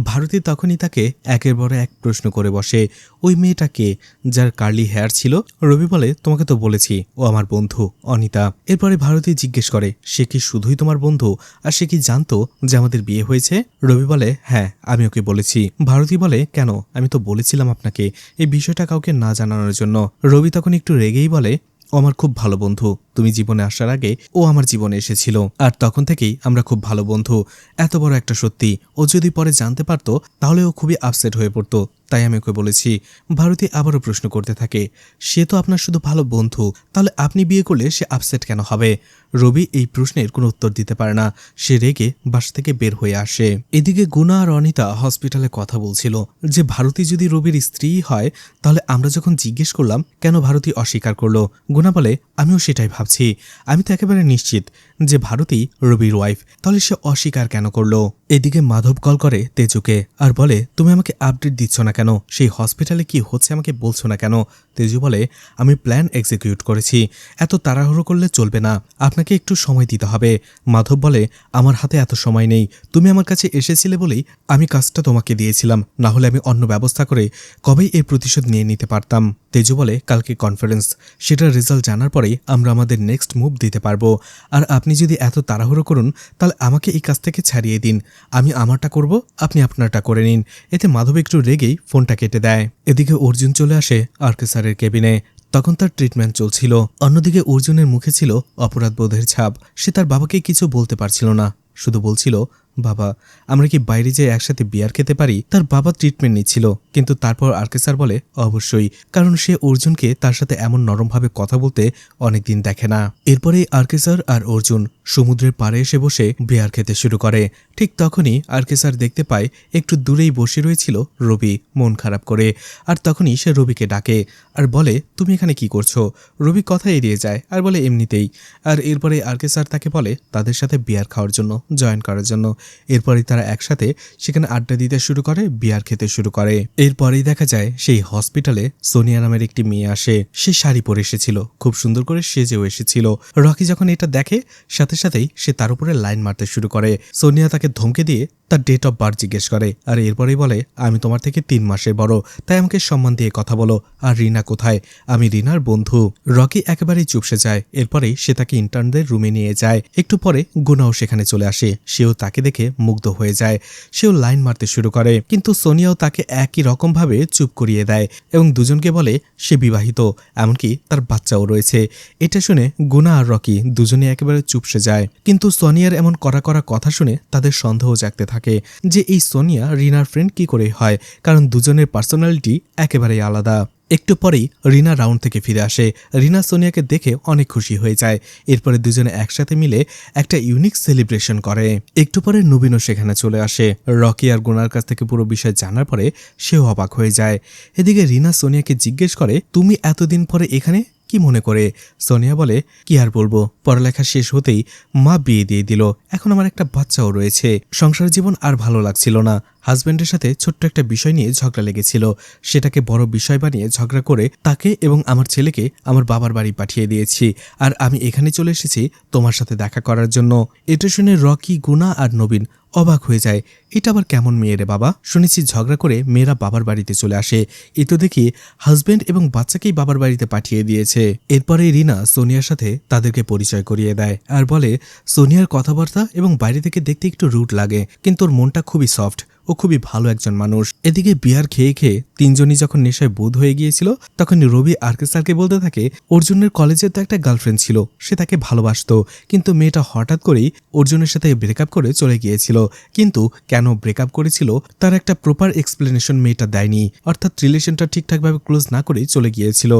ভারতী তখনই তাকে একের পর এক প্রশ্ন করে বসে, ওই মেয়েটা কে যার কার্লি হেয়ার ছিল? রবি বলে, তোমাকে তো বলেছি ও আমার বন্ধু অনিতা। এরপরে ভারতী জিজ্ঞেস করে, সে কি শুধুই তোমার বন্ধু? আর সে কি জানতো যে আমাদের বিয়ে হয়েছে? রবি বলে, হ্যাঁ আমি ওকে বলেছি। ভারতী বলে, কেন? আমি তো বলেছিলাম আপনাকে এই বিষয়টা কাউকে না জানানোর জন্য। রবি তখন একটু রেগেই বলে, ও আমার খুব ভালো বন্ধু। তুমি জীবনে আসার আগে ও আমার জীবনে এসেছিল, আর তখন থেকেই আমরা খুব ভালো বন্ধু। এত বড় একটা সত্যি ও যদি পরে জানতে পারতো তাহলে ও খুবই আপসেট হয়ে পড়তো, তাই আমি ওকে বলেছি। ভারতী আবারও প্রশ্ন করতে থাকে, সে তো আপনার শুধু ভালো বন্ধু, তাহলে আপনি বিয়ে করলে সে আপসেট কেন হবে? রবি এই প্রশ্নের কোনো উত্তর দিতে পারে না। সে রেগে বাসা থেকে বের হয়ে আসে। এদিকে গুনা আর অনিতা হসপিটালে কথা বলছিল যে ভারতী যদি রবির স্ত্রী হয় তাহলে আমরা যখন জিজ্ঞেস করলাম কেন ভারতী অস্বীকার করলো, গুনা বলে, আমিও সেটাই ভাবছি। আমি তো একেবারে নিশ্চিত যে ভারতী রবির ওয়াইফ, তাহলে সে অস্বীকার কেন করলো? এদিকে মাধব কল করে তেজুকে আর বলে, তুমি আমাকে আপডেট দিচ্ছ না কেন? সেই হসপিটালে কি হচ্ছে আমাকে বলছো না কেন? তেজু বলে, আমি প্ল্যান এক্সিকিউট করেছি, এত তাড়াহুড়ো করলে চলবে না, আপনাকে একটু সময় দিতে হবে। মাধব বলে, আমার হাতে এত সময় নেই, তুমি আমার কাছে এসেছিলে বলেই আমি কাজটা তোমাকে দিয়েছিলাম, না হলে আমি অন্য ব্যবস্থা করে কবেই এর প্রতিশোধ নিয়ে নিতে পারতাম। তেজু বলে, কালকে কনফারেন্স, সেটার রেজাল্ট জানার পরেই আমরা আমাদের নেক্সট মুভ দিতে পারবো। আর আপনি যদি এত তাড়াহুড়ো করুন তাহলে আমাকে এই কাজ থেকে ছাড়িয়ে দিন, আমি আমারটা করব, আপনি আপনারটা করে নিন। এতে মাধব একটু রেগেই ফোনটা কেটে দেয়। এদিকে অর্জুন চলে আসে আরকে স্যারের কেবিনে। তখন তার ট্রিটমেন্ট চলছিল। অন্যদিকে অর্জুনের মুখে ছিল অপরাধবোধের ছাপ। সে তার বাবাকে কিছু বলতে পারছিল না, শুধু বলছিল, বাবা আমরা কি বাইরে যেয়ে একসাথে বিয়ার খেতে পারি? তার বাবা ট্রিটমেন্ট নিচ্ছিল, কিন্তু তারপর আরকে স্যার বলে, অবশ্যই, কারণ সে অর্জুনকে তার সাথে এমন নরমভাবে কথা বলতে অনেকদিন দেখে না। এরপরেই আরকে স্যার আর অর্জুন সমুদ্রের পাড়ে এসে বসে বিয়ার খেতে শুরু করে। ঠিক তখনই আরকে স্যার দেখতে পায় একটু দূরেই বসে রয়েছিল রবি মন খারাপ করে। আর তখনই সে রবিকে ডাকে আর বলে, তুমি এখানে কি করছো? রবি কথা এড়িয়ে যায় আর বলে, এমনিতেই। আর এরপরে আরকে স্যার তাকে বলে তাদের সাথে বিয়ার খাওয়ার জন্য, জয়েন করার জন্য। এরপরেই তারা একসাথে সেখানে আড্ডা দিতে শুরু করে, বিয়ার খেতে শুরু করে। এরপরেই দেখা যায় সেই হসপিটালে সোনিয়া নামের একটি মেয়ে আসে। সে শাড়ি পরে এসেছিল, খুব সুন্দর করে সেজেও এসেছিল। রকি যখন এটা দেখে সাথে সাথেই সে তার উপরে লাইন মারতে শুরু করে। সোনিয়া তাকে ধমকে দিয়ে তার ডেট অফ বার্থ জিজ্ঞেস করে, আর এরপরেই বলে, আমি তোমার থেকে 3 মাসের বড়, তাই আমাকে সম্মান দিয়ে কথা বলো। আর রিনা কোথায়? আমি রিনার বন্ধু। রকি একেবারেই চুপসে যায়। এরপরেই সে তাকে ইন্টার্নদের রুমে নিয়ে যায়। একটু পরে গুনাও সেখানে চলে আসে। সেও তাকে দেখে মুগ্ধ হয়ে যায়। সেও লাইন মারতে শুরু করে, কিন্তু সোনিয়াও তাকে একই রকম ভাবে চুপ করিয়ে দেয় এবং দুজনকে বলে সে বিবাহিত, এমনকি তার বাচ্চাও রয়েছে। এটা শুনে গুনা আর রকি দুজনে একেবারে চুপসে যায়। কিন্তু সোনিয়ার এমন কড়া কড়া কথা শুনে তাদের সন্দেহ জাগতে থাকে যে এই সোনিয়া রিনার ফ্রেন্ড কি করে হয়, কারণ দুজনের পার্সোনালিটি একেবারেই আলাদা। একটু পরেই রিনা রাউন্ড থেকে ফিরে আসে। রিনা সোনিয়াকে দেখে অনেক খুশি হয়ে যায়। এরপরে দুজনে একসাথে মিলে একটা ইউনিক সেলিব্রেশন করে। একটু পরে নবীনও সেখানে চলে আসে। রকি আর গুনার কাছ থেকে পুরো বিষয় জানার পরে সেও অবাক হয়ে যায়। এদিকে রিনা সোনিয়াকে জিজ্ঞেস করে, তুমি এতদিন পরে এখানে কি মনে করে? সোনিয়া বলে, কি আর বলবো, পড়ালেখা শেষ হতেই মা বিয়ে দিয়ে দিল, এখন আমার একটা বাচ্চাও রয়েছে। সংসার জীবন আর ভালো লাগছিল না। হাজব্যান্ডের সাথে ছোট্ট একটা বিষয় নিয়ে ঝগড়া লেগেছিল, সেটাকে বড় বিষয় বানিয়ে ঝগড়া করে তাকে এবং আমার ছেলেকে আমার বাবার বাড়ি পাঠিয়ে দিয়েছি। আর আমি এখানে চলে এসেছি তোমার সাথে দেখা করার জন্য। এটা শুনে রকি, গুনা আর নবীন অবাক হয়ে যায়। এটা আবার কেমন মেয়ে রে বাবা? শুনেছি ঝগড়া করে মেয়েরা বাবার বাড়িতে চলে আসে, এ তো দেখি হাজব্যান্ড এবং বাচ্চাকেই বাবার বাড়িতে পাঠিয়ে দিয়েছে। এরপরে রিনা সোনিয়ার সাথে তাদেরকে পরিচয় করিয়ে দেয় আর বলে, সোনিয়ার কথাবার্তা এবং বাইরে থেকে দেখতে একটু রুড লাগে, কিন্তু ওর মনটা খুবই সফট, ও খুবই ভালো একজন মানুষ। এদিকে বিয়ার খেয়ে খেয়ে তিনজনই যখন নেশায় বুধ হয়ে গিয়েছিল তখন রবি আরকে স্যারকে বলতে থাকে, অর্জুনের কলেজের তো একটা গার্লফ্রেন্ড ছিল, সে তাকে ভালোবাসতো, কিন্তু মেয়েটা হঠাৎ করেই অর্জুনের সাথে ব্রেকআপ করে চলে গিয়েছিল। কিন্তু কেন ব্রেকআপ করেছিল তার একটা প্রপার এক্সপ্লেনেশন মেয়েটা দেয়নি, অর্থাৎ রিলেশনটা ঠিকঠাকভাবে ক্লোজ না করেই চলে গিয়েছিল।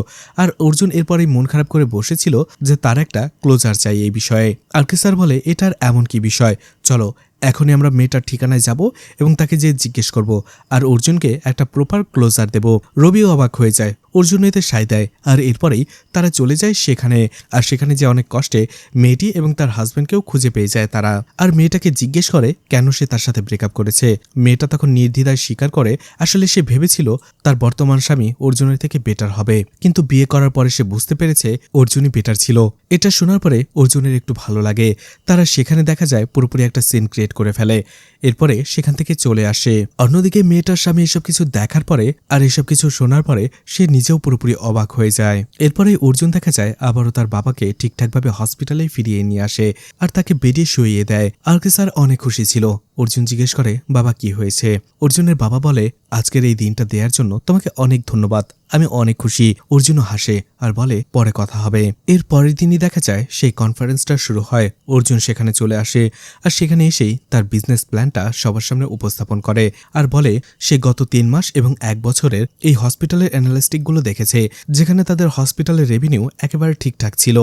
আর অর্জুন এরপরেই মন খারাপ করে বসেছিল যে তার একটা ক্লোজার চাই এই বিষয়ে। আরকে স্যার বলে, এটার এমন কি বিষয়, চলো এখনই আমরা মেয়েটার ঠিকানায় যাব এবং তাকে যে জিজ্ঞেস করব আর অর্জুনকে একটা প্রপার ক্লোজার দেব। রবিও অবাক হয়ে যায়, অর্জুন এতে সায় দেয় আর এরপরেই তারা চলে যায় সেখানে। আর সেখানে যে অনেক কষ্টে মেয়েটি এবং তার হাজব্যান্ডকেও খুঁজে পেয়ে যায় তারা। আর মেয়েটাকে জিজ্ঞেস করে কেন সে তার সাথে ব্রেকআপ করেছে। মেয়েটা তখন নির্দ্বিধায় স্বীকার করে আসলে সে ভেবেছিল তার বর্তমান স্বামী অর্জুনের থেকে বেটার হবে, কিন্তু বিয়ে করার পরে সে বুঝতে পেরেছে অর্জুনই বেটার ছিল। এটা শোনার পরে অর্জুনের একটু ভালো লাগে। তারা সেখানে দেখা যায় পুরোপুরি একটা সিন ক্রিয়েট করে ফেলে, এরপরে সেখান থেকে চলে আসে। অন্যদিকে মেয়েটার স্বামী এসব কিছু দেখার পরে আর এসব কিছু শোনার পরে সে নিজেও পুরোপুরি অবাক হয়ে যায়। এরপরে অর্জুন দেখা যায় আবারও তার বাবাকে ঠিকঠাকভাবে হসপিটালে ফিরিয়ে নিয়ে আসে আর তাকে বেডে শুইয়ে দেয়। আরকে স্যার অনেক খুশি ছিল। অর্জুন জিজ্ঞেস করে বাবা কি হয়েছে। অর্জুনের বাবা বলে আজকের এই দিনটা দেওয়ার জন্য তোমাকে অনেক ধন্যবাদ, আমি অনেক খুশি। অর্জুনও হাসে আর বলে পরে কথা হবে। এর পরের দিনই দেখা যায় সেই কনফারেন্সটা শুরু হয়। অর্জুন সেখানে চলে আসে আর সেখানে এসেই তার বিজনেস প্ল্যানটা সবার সামনে উপস্থাপন করে আর বলে সে গত 3 মাস এবং 1 বছরের এই হসপিটালের অ্যানালিস্টিকগুলো দেখেছে, যেখানে তাদের হসপিটালের রেভিনিউ একেবারে ঠিকঠাক ছিল।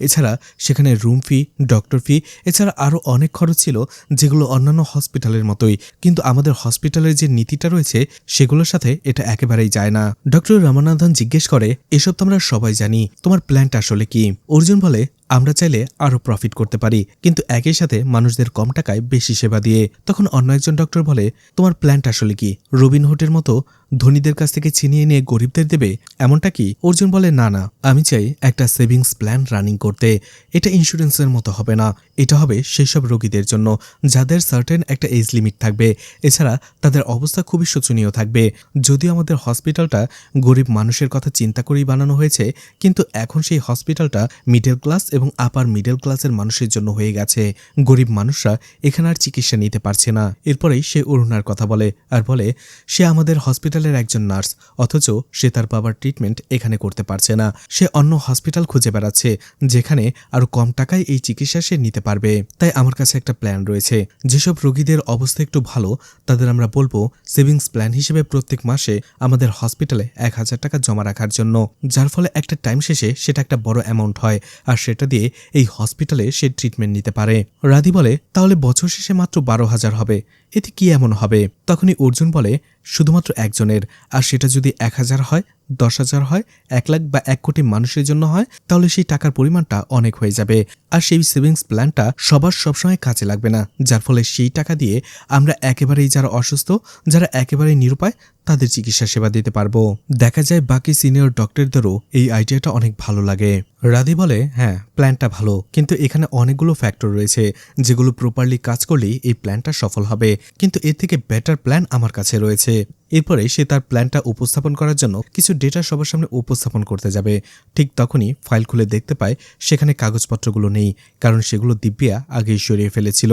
এছাড়া সেখানে রুম ফি, ডক্টর ফি, এছাড়া আরও অনেক খরচ ছিল যেগুলো অন্যান্য হসপিটালের মতোই, কিন্তু আমাদের হসপিটালের যে নীতিটা রয়েছে সেগুলোর সাথে এটা একেবারেই যায় না। ডক্টর রামানাথন জিজ্ঞেস করে এসব তো আমরা সবাই জানি, তোমার প্ল্যানটা আসলে কি। অর্জুন বলে আমরা চাইলে আরো প্রফিট করতে পারি, কিন্তু একই সাথে মানুষদের কম টাকায় বেশি সেবা দিয়ে। তখন অন্য একজন ডক্টর বলে তোমার প্ল্যানটা আসলে কি, রবিনহুডের মতো ধনীদের কাছ থেকে ছিনিয়ে নিয়ে গরিবদের দেবে এমনটা কি। অর্জুন বলে না না, আমি চাই একটা সেভিংস প্ল্যান রানিং করতে। এটা ইন্স্যুরেন্সের মতো হবে না, এটা হবে সেই সব রোগীদের জন্য যাদের সার্টেন একটা এজ লিমিট থাকবে। এছাড়া তাদের অবস্থা খুবই শোচনীয় থাকবে। যদিও আমাদের হসপিটালটা গরিব মানুষের কথা চিন্তা করেই বানানো হয়েছে, কিন্তু এখন সেই হসপিটালটা মিডল ক্লাস এবং আপার মিডল ক্লাসের মানুষের জন্য হয়ে গেছে। গরিব মানুষরা এখানে আর চিকিৎসা নিতে পারছে না। এরপরেই সে অরুণার কথা বলে আর বলে সে আমাদের হসপিটালের একজন নার্স, অথচ সে তার বাবার ট্রিটমেন্ট এখানে করতে পারছে না। সে অন্য হসপিটাল খুঁজে বেড়াচ্ছে যেখানে আরো কম টাকায় এই চিকিৎসা সে নিতে পারবে। তাই আমার কাছে একটা প্ল্যান রয়েছে, যেসব রোগীদের অবস্থা একটু ভালো তাদের আমরা বলবো সেভিংস প্ল্যান হিসেবে প্রত্যেক মাসে আমাদের হসপিটালে 1000 টাকা জমা রাখার জন্য, যার ফলে একটা টাইম শেষে সেটা একটা বড় অ্যামাউন্ট হয় আর সেটা দিয়ে এই হসপিটালে সে ট্রিটমেন্ট নিতে পারে। রাধি বলে তাহলে বছর শেষে মাত্র 12,000 হবে, এতে কি এমন হবে। তখনই অর্জুন বলে শুধুমাত্র একজনের, আর সেটা যদি 1000 হয়, 10,000 হয়, 1 লাখ বা 1 কোটি মানুষের জন্য হয়, তাহলে সেই টাকার পরিমাণটা অনেক হয়ে যাবে। আর সেই সেভিংস প্ল্যানটা সবার সবসময় কাজে লাগবে না, যার ফলে সেই টাকা দিয়ে আমরা একেবারেই যারা অসুস্থ, যারা একেবারেই নিরুপায় তাদের চিকিৎসা সেবা দিতে পারবো। দেখা যায় বাকি সিনিয়র ডক্টরদেরও এই আইডিয়াটা অনেক ভালো লাগে। রাধি বলে হ্যাঁ প্ল্যানটা ভালো, কিন্তু এখানে অনেকগুলো ফ্যাক্টর রয়েছে যেগুলো প্রপারলি কাজ করলেই এই প্ল্যানটা সফল হবে, কিন্তু এর থেকে বেটার প্ল্যান আমার কাছে রয়েছে। এরপরে সে তার প্ল্যানটা উপস্থাপন করার জন্য কিছু ডেটা সবার সামনে উপস্থাপন করতে যাবে। ঠিক তখনই ফাইল খুলে দেখতে পায় সেখানে কাগজপত্রগুলো নেই, কারণ সেগুলো দিব্যা আগেই সরিয়ে ফেলেছিল।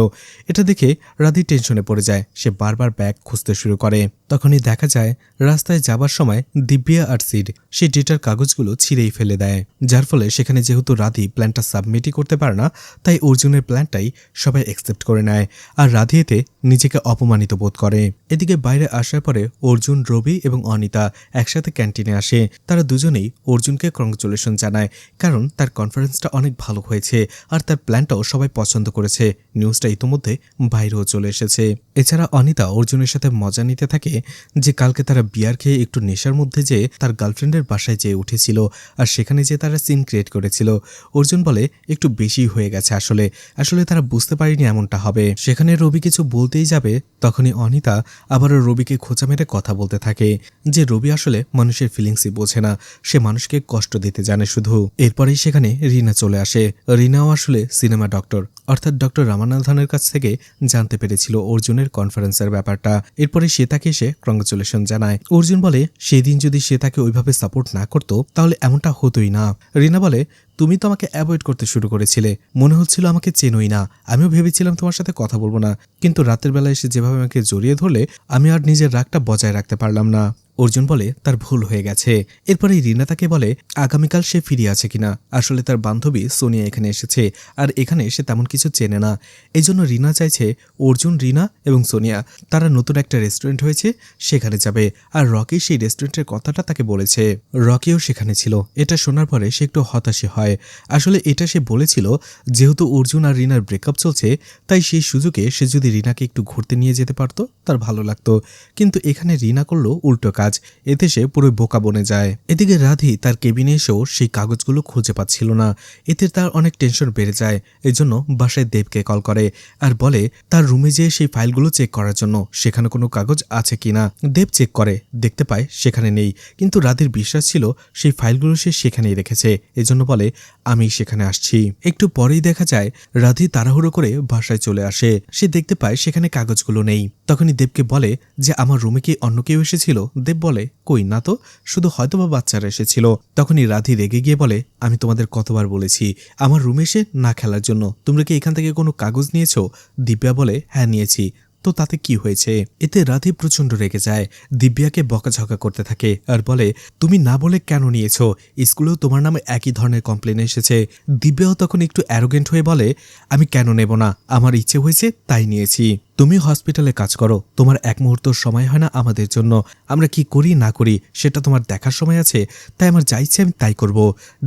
এটা দেখে রাধি টেনশনে পড়ে যায়। সে বারবার ব্যাগ খুঁজতে শুরু করে। তখনই দেখা যায় রাস্তায় যাবার সময় দিব্যা আর সিড সেই ডেটার কাগজগুলো ছিঁড়েই ফেলে দেয়, যার ফলে সেখানে যেহেতু রাধি প্ল্যানটা সাবমিটই করতে পারে না, তাই অর্জুনের প্ল্যানটাই সবাই অ্যাকসেপ্ট করে নেয় আর রাধি এতে নিজেকে অপমানিত বোধ করে। এদিকে বাইরে আসার পরে অর্জুন, রবি এবং অনিতা একসাথে ক্যান্টিনে আসে। তারা দুজনেই অর্জুনকে কংগ্রেচুলেশন জানায়, কারণ তার কনফারেন্সটা অনেক ভালো হয়েছে আর তার প্ল্যানটাও সবাই পছন্দ করেছে। নিউজটা ইতোমধ্যে বাইরেও চলে এসেছে। এছাড়া অনিতা অর্জুনের সাথে মজা নিতে থাকে যে কালকে তারা বিয়ার খেয়ে একটু নেশার মধ্যে যে তার গার্লফ্রেন্ডের বাসায় যেয়ে উঠেছিল আর সেখানে যে তারা সিন ক্রিয়েট করেছিল। অর্জুন বলে একটু বেশি হয়ে গেছে, আসলে তারা বুঝতে পারেনি এমনটা হবে। সেখানে রবি কিছু বলতেই যাবে, তখনই অনিতা আবারও রবিকে খোঁচা মেরে কথা বলতে থাকে যে রবি আসলে মানুষের ফিলিংসই বোঝে না, সে মানুষকে কষ্ট দিতে জানে শুধু। এরপরেই সেখানে রিনা চলে আসে। রিনাও আসলে সিনেমা ডক্টর, অর্থাৎ ডক্টর রামানাথনের কাছ থেকে জানতে পেরেছিল অর্জুনের কনফারেন্সের ব্যাপারটা। এরপরে সে তাকে এসে কংগ্রেচুলেশন জানায়। অর্জুন বলে সেদিন যদি সে তাকে ওইভাবে সাপোর্ট না করতো তাহলে এমনটা হতোই না। রিনা বলে তুমি তো আমাকে অ্যাভয়েড করতে শুরু করেছিলে, মনে হচ্ছিল আমাকে চেনোই না। আমিও ভেবেছিলাম তোমার সাথে কথা বলবো না, কিন্তু রাতের বেলা এসে যেভাবে আমাকে জড়িয়ে ধরলে আমি আর নিজের রাগটা বজায় রাখতে পারলাম না। অর্জুন বলে তার ভুল হয়ে গেছে। এরপরে রিনা তাকে বলে আগামীকাল সে ফিরে আছে কিনা। আসলে তার বান্ধবী সোনিয়া এখানে এসেছে আর এখানে সে তেমন কিছু চেনে না। এই জন্য রিনা চাইছে অর্জুন, রিনা এবং সোনিয়া তারা নতুন একটা রেস্টুরেন্ট হয়েছে সেখানে যাবে। আর রকি সেই রেস্টুরেন্টের কথাটা তাকে বলেছে। রকিও সেখানে ছিল। এটা শোনার পরে সে একটু হতাশই হয়। আসলে এটা সে বলেছিল যেহেতু অর্জুন আর রিনার ব্রেকআপ চলছে, তাই সেই সুযোগে সে যদি রিনাকে একটু ঘুরতে নিয়ে যেতে পারতো তার ভালো লাগতো, কিন্তু এখানে রিনা করলো উল্টো কাজ। কাজ। এতে সে পুরো বোকা বনে যায়। এদিকে রাধি তার কেবিনে এসেও সেই কাগজগুলো খুঁজে পাচ্ছিল না। এতে তার অনেক টেনশন বেড়ে যায়। এজন্য বাসায় দেবকে কল করে আর বলে তার রুমে যেয়ে সেই ফাইলগুলো চেক করার জন্য, সেখানে কোনো কাগজ আছে কিনা। দেব চেক করে দেখতে পায় সেখানে নেই, কিন্তু রাধির বিশ্বাস ছিল সেই ফাইলগুলো সে সেখানেই রেখেছে। এজন্য বলে আমি সেখানে আসছি। একটু পরেই দেখা যায় রাধি তাড়াহুড়ো করে বাসায় চলে আসে। সে দেখতে পায় সেখানে কাগজগুলো নেই। তখনই দেবকে বলে যে আমার রুমে কি অন্য কেউ এসেছিল? দেব বলে কই না তো, শুধু হয়তোবা বাচ্চারা এসেছিল। তখনই রাধি রেগে গিয়ে বলে আমি তোমাদের কতবার বলেছি আমার রুমে এসে না খেলার জন্য, তোমরা কি এখান থেকে কোনো কাগজ নিয়েছো? দিব্যা বলে হ্যাঁ নিয়েছি। তো তাতে কি হয়েছে? এতে রাধি প্রচন্ড রেগে যায়, দিব্যাকে বকাঝকা করতে থাকে আর বলে তুমি না বলে কেন নিয়েছো? স্কুলেও তোমার নামে একই ধরনের কমপ্লেন এসেছে। দিব্যাও তখন একটু অ্যারোগেন্ট হয়ে বলে আমি কেন নেব না, আমার ইচ্ছে হয়েছে তাই নিয়েছি। তুমি হসপিটালে কাজ করো, তোমার এক মুহূর্ত সময় হয় না আমাদের জন্য। আমরা কি করি না করি সেটা তোমার দেখার সময় আছে, তাই আমার যা ইচ্ছে আমি তাই করব।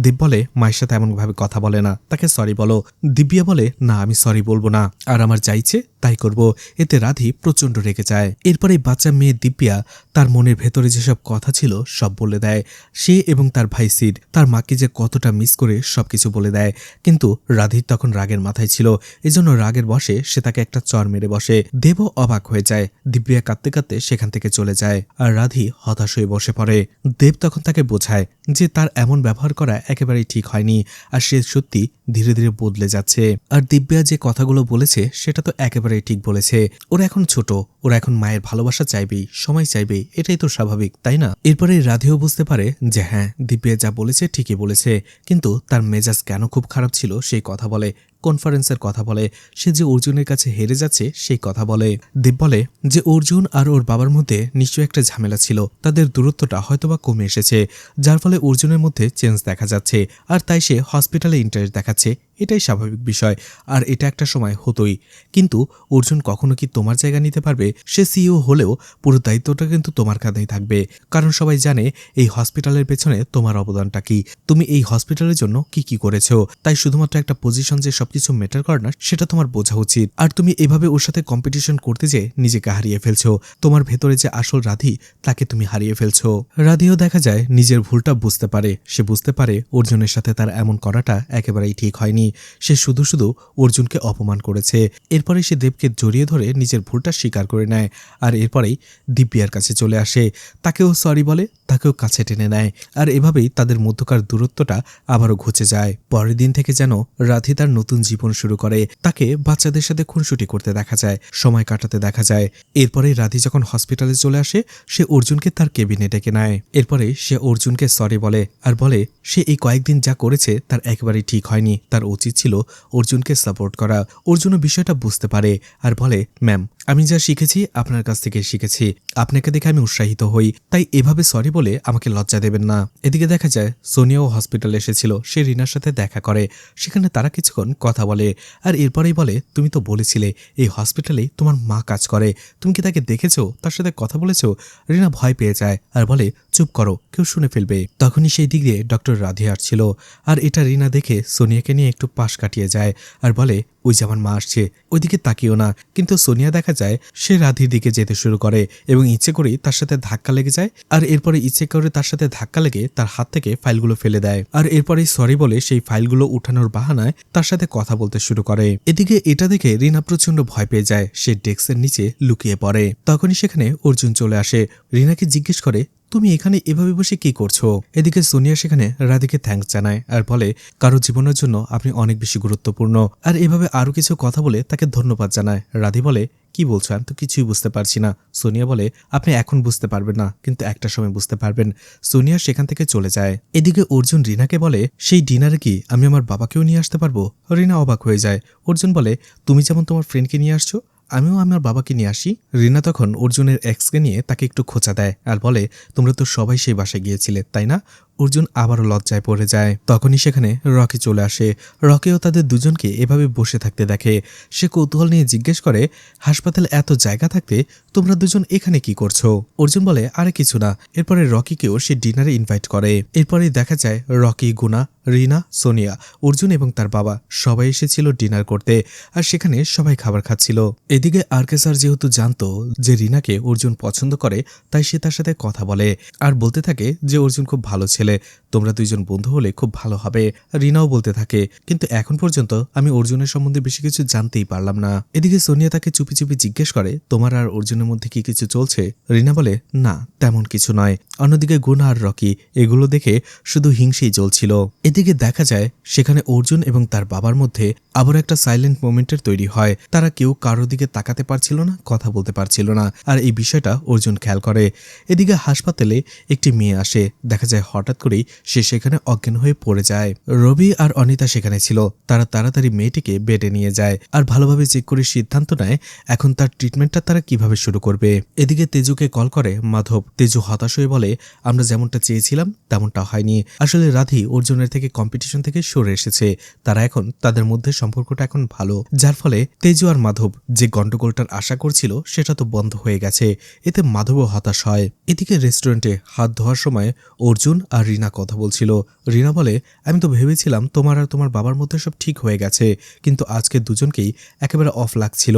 দেব বলে মায়ের সাথে এমনভাবে কথা বলে না, তাকে সরি বলো। দিব্যা বলে না আমি সরি বলবো না, আর আমার যা ইচ্ছে তাই করব। এতে রাধি প্রচন্ড রেগে যায়। এরপরে বাচ্চা মেয়ে দিব্যা তার মনের ভেতরে যেসব কথা ছিল সব বলে দেয়। সে এবং তার ভাই সিড তার মাকে যে কতটা মিস করে সবকিছু বলে দেয়। কিন্তু রাধির তখন রাগের মাথায় ছিল, এজন্য রাগের বশে সে তাকে একটা চর মেরে বসে। দেবও অবাক হয়ে যায়। দিব্যা কাঁদতে কাঁদতে সেখান থেকে চলে যায় আর রাধি হতাশ হয়ে বসে পড়ে। দেব তখন তাকে বোঝায় যে তার এমন ব্যবহার করা একেবারেই ঠিক হয়নি, আর সে সত্যি ধীরে ধীরে বদলে যাচ্ছে। আর দিব্যা যে কথাগুলো বলেছে সেটা তো একেবারেই ঠিক বলেছে। ওরা এখন ছোট, ওরা এখন মায়ের ভালোবাসা চাইবেই, সময় চাইবেই, এটাই তো স্বাভাবিক, তাই না? এরপরে রাধিও বুঝতে পারে যে হ্যাঁ দিব্যা যা বলেছে ঠিকই বলেছে, কিন্তু তার মেজাজ কেন খুব খারাপ ছিল সেই কথা বলে। কনফারেন্সের কথা বলে, সে যে অর্জুনের কাছে হেরে যাচ্ছে সেই কথা বলে। দেব বলে যে অর্জুন আর ওর বাবার মধ্যে নিশ্চয়ই একটা ঝামেলা ছিল, তাদের দূরত্বটা হয়তোবা কমে এসেছে, যার ফলে অর্জুনের মধ্যে চেঞ্জ দেখা যাচ্ছে, আর তাই সে হসপিটালে ইন্টারেস্ট দেখাচ্ছে। এটাই স্বাভাবিক বিষয়, আর এটা একটা সময় হতোই। কিন্তু অর্জুন কখনো কি তোমার জায়গা নিতে পারবে? সে সিইও হলেও পুরো দায়িত্বটা কিন্তু তোমার কাঁধেই থাকবে, কারণ সবাই জানে এই হসপিটালের পেছনে তোমার অবদানটা কি, তুমি এই হসপিটালের জন্য কি কি করেছো। তাই শুধুমাত্র একটা পজিশন যে সবকিছু ম্যাটার করে না সেটা তোমার বোঝা উচিত। আর তুমি এভাবে ওর সাথে কম্পিটিশন করতে যে নিজেকে হারিয়ে ফেলছো, তোমার ভেতরে যে আসল রাধি তাকে তুমি হারিয়ে ফেলছো। রাধিও দেখা যায় নিজের ভুলটা বুঝতে পারে। সে বুঝতে পারে অর্জুনের সাথে তার এমন করাটা একেবারেই ঠিক হয়নি। সে শুধু শুধু অর্জুনকে অপমান করেছে। এরপরে সে দেবকে জড়িয়ে ধরে নিজের ভুলটা স্বীকার করে নেয়, আর এরপরেই দিব্যার কাছে চলে আসে, তাকেও সরি বলে, তাকেও কাছে টেনে নেয়। আর এভাবেই তাদের মধ্যকার দূরত্বটা আবারও ঘুচে যায়। পরের দিন থেকে যেন রাধি তার নতুন জীবন শুরু করে। তাকে বাচ্চাদের সাথে খুনসুটি করতে দেখা যায়, সময় কাটাতে দেখা যায়। এরপরে রাধি যখন হসপিটালে চলে আসে, সে অর্জুনকে তার কেবিনে ডেকে নেয়। এরপরে সে অর্জুনকে সরি বলে আর বলে সে এই কয়েকদিন যা করেছে তার একেবারেই ঠিক হয়নি, তার উচিত ছিল অর্জুনকে সাপোর্ট করা। অর্জুনও বিষয়টা বুঝতে পারে আর বলে ম্যাম আমি যা শিখেছি আপনার কাছ থেকে শিখেছি, আপনাকে দেখে আমি উৎসাহিত হই, তাই এভাবে সরি বলে আমাকে লজ্জা দেবেন না। এদিকে দেখা যায় সোনিয়াও হসপিটালে এসেছিল, সে রিনার সাথে দেখা করে। সেখানে তারা কিছুক্ষণ কথা বলে, আর এরপরেই বলে তুমি তো বলেছিলে এই হসপিটালে তোমার মা কাজ করে, তুমি কি তাকে দেখেছো, তার সাথে কথা বলেছো? রিনা ভয় পেয়ে যায় আর বলে চুপ করো, কেউ শুনে ফেলবে। তখনই সেই দিক দিয়ে ডক্টর রাধি আসছিল, আর এটা রিনা দেখে সোনিয়াকে নিয়ে একটু পাশ কাটিয়ে যায় আর বলে ওই যে আমার মা আসছে, ওইদিকে তাকিও না। কিন্তু সোনিয়া দেখা যায় সে রাধির দিকে যেতে শুরু করে এবং ইচ্ছে করেই তার সাথে ধাক্কা লেগে যায়, আর এরপরে ইচ্ছে করে তার সাথে ধাক্কা লেগে তার হাত থেকে ফাইলগুলো ফেলে দেয়। আর এরপরে সরি বলে সেই ফাইলগুলো উঠানোর বাহানায় তার সাথে কথা বলতে শুরু করে। এদিকে এটা দেখে রিনা প্রচন্ড ভয় পেয়ে যায়, সে ডেস্কের নিচে লুকিয়ে পড়ে। তখনই সেখানে অর্জুন চলে আসে, রিনাকে জিজ্ঞেস করে তুমি এখানে এভাবে বসে কি করছো? এদিকে সোনিয়া সেখানে রাধিকে থ্যাঙ্কস জানায় আর বলে কারো জীবনের জন্য আপনি অনেক বেশি গুরুত্বপূর্ণ, আর এভাবে আরো কিছু কথা বলে তাকে ধন্যবাদ জানায়। রাধি বলে কি বলছো, আমি তো কিছুই বুঝতে পারছি না। সোনিয়া বলে আপনি এখন বুঝতে পারবেন না, কিন্তু একটা সময় বুঝতে পারবেন। সোনিয়া সেখান থেকে চলে যায়। এদিকে অর্জুন রিনাকে বলে সেই ডিনারে কি আমি আমার বাবাকেও নিয়ে আসতে পারবো? রিনা অবাক হয়ে যায়। অর্জুন বলে তুমি যেমন তোমার ফ্রেন্ডকে নিয়ে আসছো, আমিও আমার বাবাকে নিয়ে আসি। রিনা তখন অর্জুনের এক্সকে নিয়ে তাকে একটু খোঁচা দেয় আর বলে তোমরা তো সবাই সেই বাসায় গিয়েছিলে তাই না? অর্জুন আবারও লজ্জায় পড়ে যায়। তখনই সেখানে রকি চলে আসে। রকিও তাদের দুজনকে এভাবে বসে থাকতে দেখে। সে কৌতূহল নিয়ে জিজ্ঞেস করে, হাসপাতালে এত জায়গা থাকতে তোমরা দুজন এখানে কি করছো? অর্জুন বলে, আরে কিছু না। এরপরে রকিকেও সে ডিনারে ইনভাইট করে। এরপরেই দেখা যায় রকি, গুনা, রিনা, সোনিয়া, অর্জুন এবং তার বাবা সবাই এসেছিল ডিনার করতে। আর সেখানে সবাই খাবার খাচ্ছিল। এদিকে আরকে স্যার যেহেতু জানতো যে রিনাকে অর্জুন পছন্দ করে, তাই সে তার সাথে কথা বলে আর বলতে থাকে যে অর্জুন খুব ভালো ছেলে, তোমরা দুইজন বন্ধু হলে খুব ভালো হবে। রিনাও বলতে থাকে, কিন্তু এখন পর্যন্ত আমি অর্জুনের সম্বন্ধে বেশি কিছু জানতেই পারলাম না। এদিকে সোনিয়া তাকে চুপি চুপি জিজ্ঞেস করে, তোমার আর অর্জুনের মধ্যে কি কিছু চলছে? রিনা বলে, না তেমন কিছু নয়। অন্যদিকে গুনা আর রকি এগুলো দেখে শুধু হিংসেই জ্বলছিল। এদিকে দেখা যায় সেখানে অর্জুন এবং তার বাবার মধ্যে আবার একটা সাইলেন্ট মোমেন্টের তৈরি হয়। তারা কেউ কারোর দিকে তাকাতে পারছিল না, কথা বলতে পারছিল না। আর এই বিষয়টা অর্জুন খেয়াল করে। এদিকে হাসপাতালে একটি মেয়ে আসে। দেখা যায় হঠাৎ করেই সে সেখানে অজ্ঞান হয়ে পড়ে যায়। রবি আর অনিতা সেখানে ছিল। তারা তাড়াতাড়ি মেয়েটিকে বেডে নিয়ে যায় আর ভালোভাবে চেক করে সিদ্ধান্ত নেয় এখন তার ট্রিটমেন্টটা তারা কিভাবে শুরু করবে। এদিকে তেজুকে কল করে মাধব। তেজু হতাশ হয়ে বলে, আমরা যেমনটা চেয়েছিলাম তেমনটা হয়নি। আসলে রাধি অর্জুনের থেকে কম্পিটিশন থেকে সরে এসেছে। তারা এখন তাদের মধ্যে সম্পর্কটা এখন ভালো, যার ফলে তেজু আর মাধব যে গন্ডগোলটার আশা করছিল সেটা তো বন্ধ হয়ে গেছে। এতে মাধবও হতাশ হয়। এদিকে রেস্টুরেন্টে হাত ধোয়ার সময় অর্জুন আর রিনা কথা বলছিল। রিনা বলে, আমি তো ভেবেছিলাম তোমার আর তোমার বাবার মধ্যে সব ঠিক হয়ে গেছে, কিন্তু আজকে দুজনকেই একেবারে অফ লাগছিল।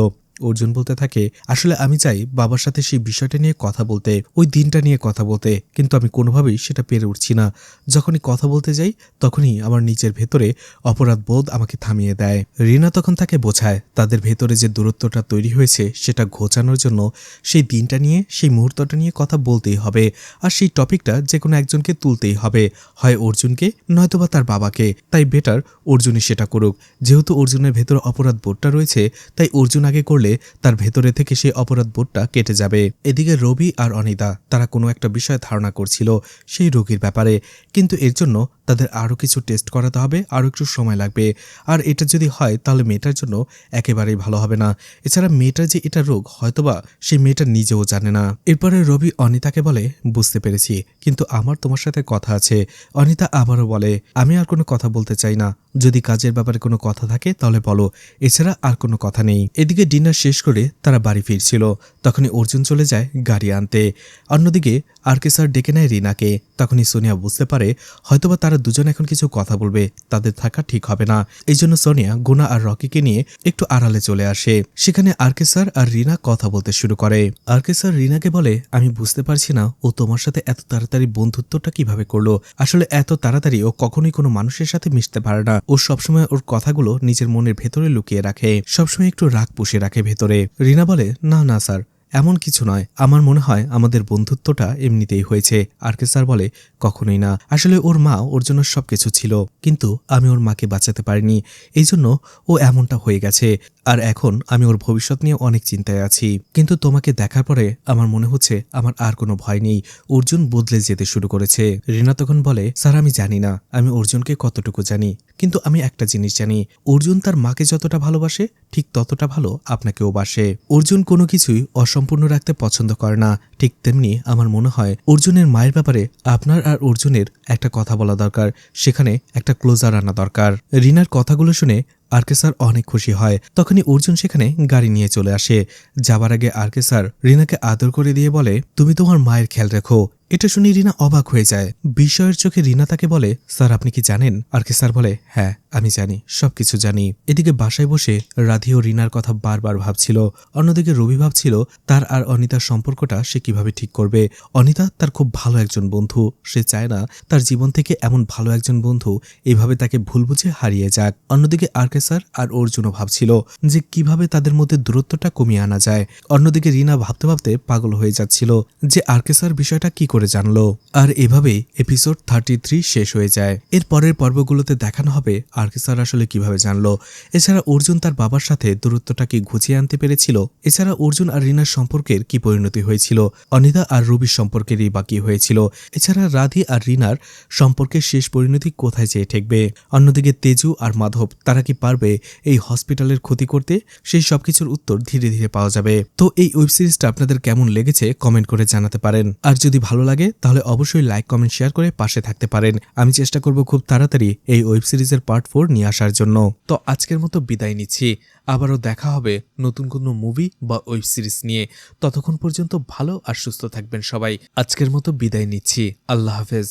অর্জুন বলতে থাকে, আসলে আমি চাই বাবার সাথে সেই বিষয়টা নিয়ে কথা বলতে, ওই দিনটা নিয়ে কথা বলতে, কিন্তু আমি কোনোভাবেই সেটা পেরে উঠছি না। যখনই কথা বলতে যাই তখনই আমার নিজের ভেতরে অপরাধ বোধ আমাকে থামিয়ে দেয়। রিনা তখন তাকে বোঝায় তাদের ভেতরে যে দূরত্বটা তৈরি হয়েছে সেটা ঘোচানোর জন্য সেই দিনটা নিয়ে, সেই মুহূর্তটা নিয়ে কথা বলতেই হবে। আর সেই টপিকটা যে কোনো একজনকে তুলতেই হবে, হয় অর্জুনকে নয়তোবা তার বাবাকে। তাই বেটার অর্জুনই সেটা করুক। যেহেতু অর্জুনের ভেতরে অপরাধ বোধটা রয়েছে, তাই অর্জুন আগে করলে তার ভেতরে থেকে সেই অপরাধ বোধটা কেটে যাবে। এদিকে রবি আর অনিতা তারা কোনো একটা বিষয়ে ধারণা করছিল সেই রোগীর ব্যাপারে, কিন্তু এর জন্য তাদের আরও কিছু টেস্ট করাতে হবে, আরও একটু সময় লাগবে। আর এটা যদি হয় তাহলে মেয়েটার জন্য একেবারেই ভালো হবে না। এছাড়া মেয়েটার যে এটা রোগ হয়তোবা সেই মেয়েটা নিজেও জানে না। এরপরে রবি অনিতাকে বলে, বুঝতে পেরেছি, কিন্তু আমার তোমার সাথে কথা আছে। অনিতা আবারও বলে, আমি আর কোনো কথা বলতে চাই না। যদি কাজের ব্যাপারে কোনো কথা থাকে তাহলে বলো, এছাড়া আর কোনো কথা নেই। এদিকে ডিনার শেষ করে তারা বাড়ি ফিরছিল। তখনই অর্জুন চলে যায় গাড়ি আনতে। অন্যদিকে আরকে স্যার ডেকে নেয় রিনাকে। তখনই সোনিয়া বুঝতে পারে হয়তোবা তারা দুজন এখন কিছু কথা বলবে, তাদের থাকা ঠিক হবে না। এই জন্য সোনিয়া গুনা আর রকিকে নিয়ে একটু আড়ালে চলে আসে। সেখানে আরকে স্যার আর রিনা কথা বলতে শুরু করে। আরকে স্যার রিনাকে বলে, আমি বুঝতে পারছি না ও তোমার সাথে এত তাড়াতাড়ি বন্ধুত্বটা কিভাবে করলো। আসলে এত তাড়াতাড়ি ও কখনোই কোনো মানুষের সাথে মিশতে পারে না। ও সবসময় ওর কথাগুলো নিজের মনের ভেতরে লুকিয়ে রাখে, সবসময় একটু রাগ পুষে রাখে ভেতরে। রিনা বলে, না না স্যার, এমন কিছু নয়, আমার মনে হয় আমাদের বন্ধুত্বটা এমনিতেই হয়েছে। আরকে স্যার বলে, কখনোই না। আসলে ওর মা ওর জন্য সবকিছু ছিল, কিন্তু আমি ওর মাকে বাঁচাতে পারিনি, এই জন্য ও এমনটা হয়ে গেছে। আর এখন আমি ওর ভবিষ্যৎ নিয়ে অনেক চিন্তায় আছি। কিন্তু তোমাকে দেখার পরে আমার মনে হচ্ছে আমার আর কোনো ভয় নেই। অর্জুন বদলে যেতে শুরু করেছে। রিনা তখন বলে, স্যার আমি জানি না আমি অর্জুনকে কতটুকু জানি, কিন্তু আমি একটা জিনিস জানি, অর্জুন তার মাকে যতটা ভালোবাসে ঠিক ততটা ভালো আপনাকেও বাসে। অর্জুন কোনো কিছুই অসম্পূর্ণ রাখতে পছন্দ করে না। ঠিক তেমনি আমার মনে হয় অর্জুনের মায়ের ব্যাপারে আপনার আর অর্জুনের একটা কথা বলা দরকার, সেখানে একটা ক্লোজার আনা দরকার। রিনার কথাগুলো শুনে আরকে স্যার অনেক খুশি হয়। তখনই অর্জুন সেখানে গাড়ি নিয়ে চলে আসে। যাবার আগে আরকে স্যার রিনাকে আদর করে দিয়ে বলে, তুমি তোমার মায়ের খেয়াল রেখো। এটা শুনে রিনা অবাক হয়ে যায়। বিস্ময়ের চোখে রিনা তাকে বলে, স্যার আপনি কি জানেন? আরকে স্যার বলে, হ্যাঁ আমি জানি, সবকিছু জানি। এদিকে বাসায় বসে রাধি ও রিনার কথা বারবার ভাবছিল। অন্যদিকে রবি ভাবছিল তার আর অনিতার সম্পর্কটা সে কিভাবে ঠিক করবে। অনিতা তার খুব ভালো একজন বন্ধু, সে চায় না তার জীবন থেকে এমন ভালো একজন বন্ধু এভাবে তাকে ভুল বুঝে হারিয়ে যাক। অন্যদিকে আরকে স্যার আর অর্জুনও ভাবছিল যে কিভাবে তাদের মধ্যে দূরত্বটা কমিয়ে আনা যায়। অন্যদিকে রিনা ভাবতে ভাবতে পাগল হয়ে যাচ্ছিল যে আরকে স্যার বিষয়টা কি করে জানলো। আর এভাবেই এপিসোড 33 শেষ হয়ে যায়। এর পরের পর্বগুলোতে দেখানো হবে আরকে স্যার আসলে কিভাবে জানলো। এছাড়া অর্জুন তার বাবার সাথে দূরত্বটাকে ঘুচিয়ে আনতে পেরেছিল। এছাড়া অর্জুন আর রিনার সম্পর্কের কি পরিণতি হয়েছিল, অনিতা আর রবির সম্পর্কেরই বাকি হয়েছিল। এছাড়া রাধি আর রিনার সম্পর্কের শেষ পরিণতি কোথায় যেয়ে ঠেকবে। অন্যদিকে তেজু আর মাধব তারা কি পারবে এই হসপিটালের ক্ষতি করতে, সেই সবকিছুর উত্তর ধীরে ধীরে পাওয়া যাবে। তো এই ওয়েব সিরিজটা আপনাদের কেমন লেগেছে কমেন্ট করে জানাতে পারেন। আর যদি ভালো লাগে তাহলে অবশ্যই লাইক, কমেন্ট, শেয়ার করে পাশে থাকতে পারেন। আমি চেষ্টা করব খুব তাড়াতাড়ি এই ওয়েব সিরিজের পার্ট 4 নিয়ে আসার জন্য। তো আজকের মতো বিদায় নিচ্ছি। আবারও দেখা হবে নতুন কোনো মুভি বা ওয়েব সিরিজ নিয়ে। ততক্ষণ পর্যন্ত ভালো আর সুস্থ থাকবেন সবাই। আজকের মতো বিদায় নিচ্ছি। আল্লাহ হাফেজ।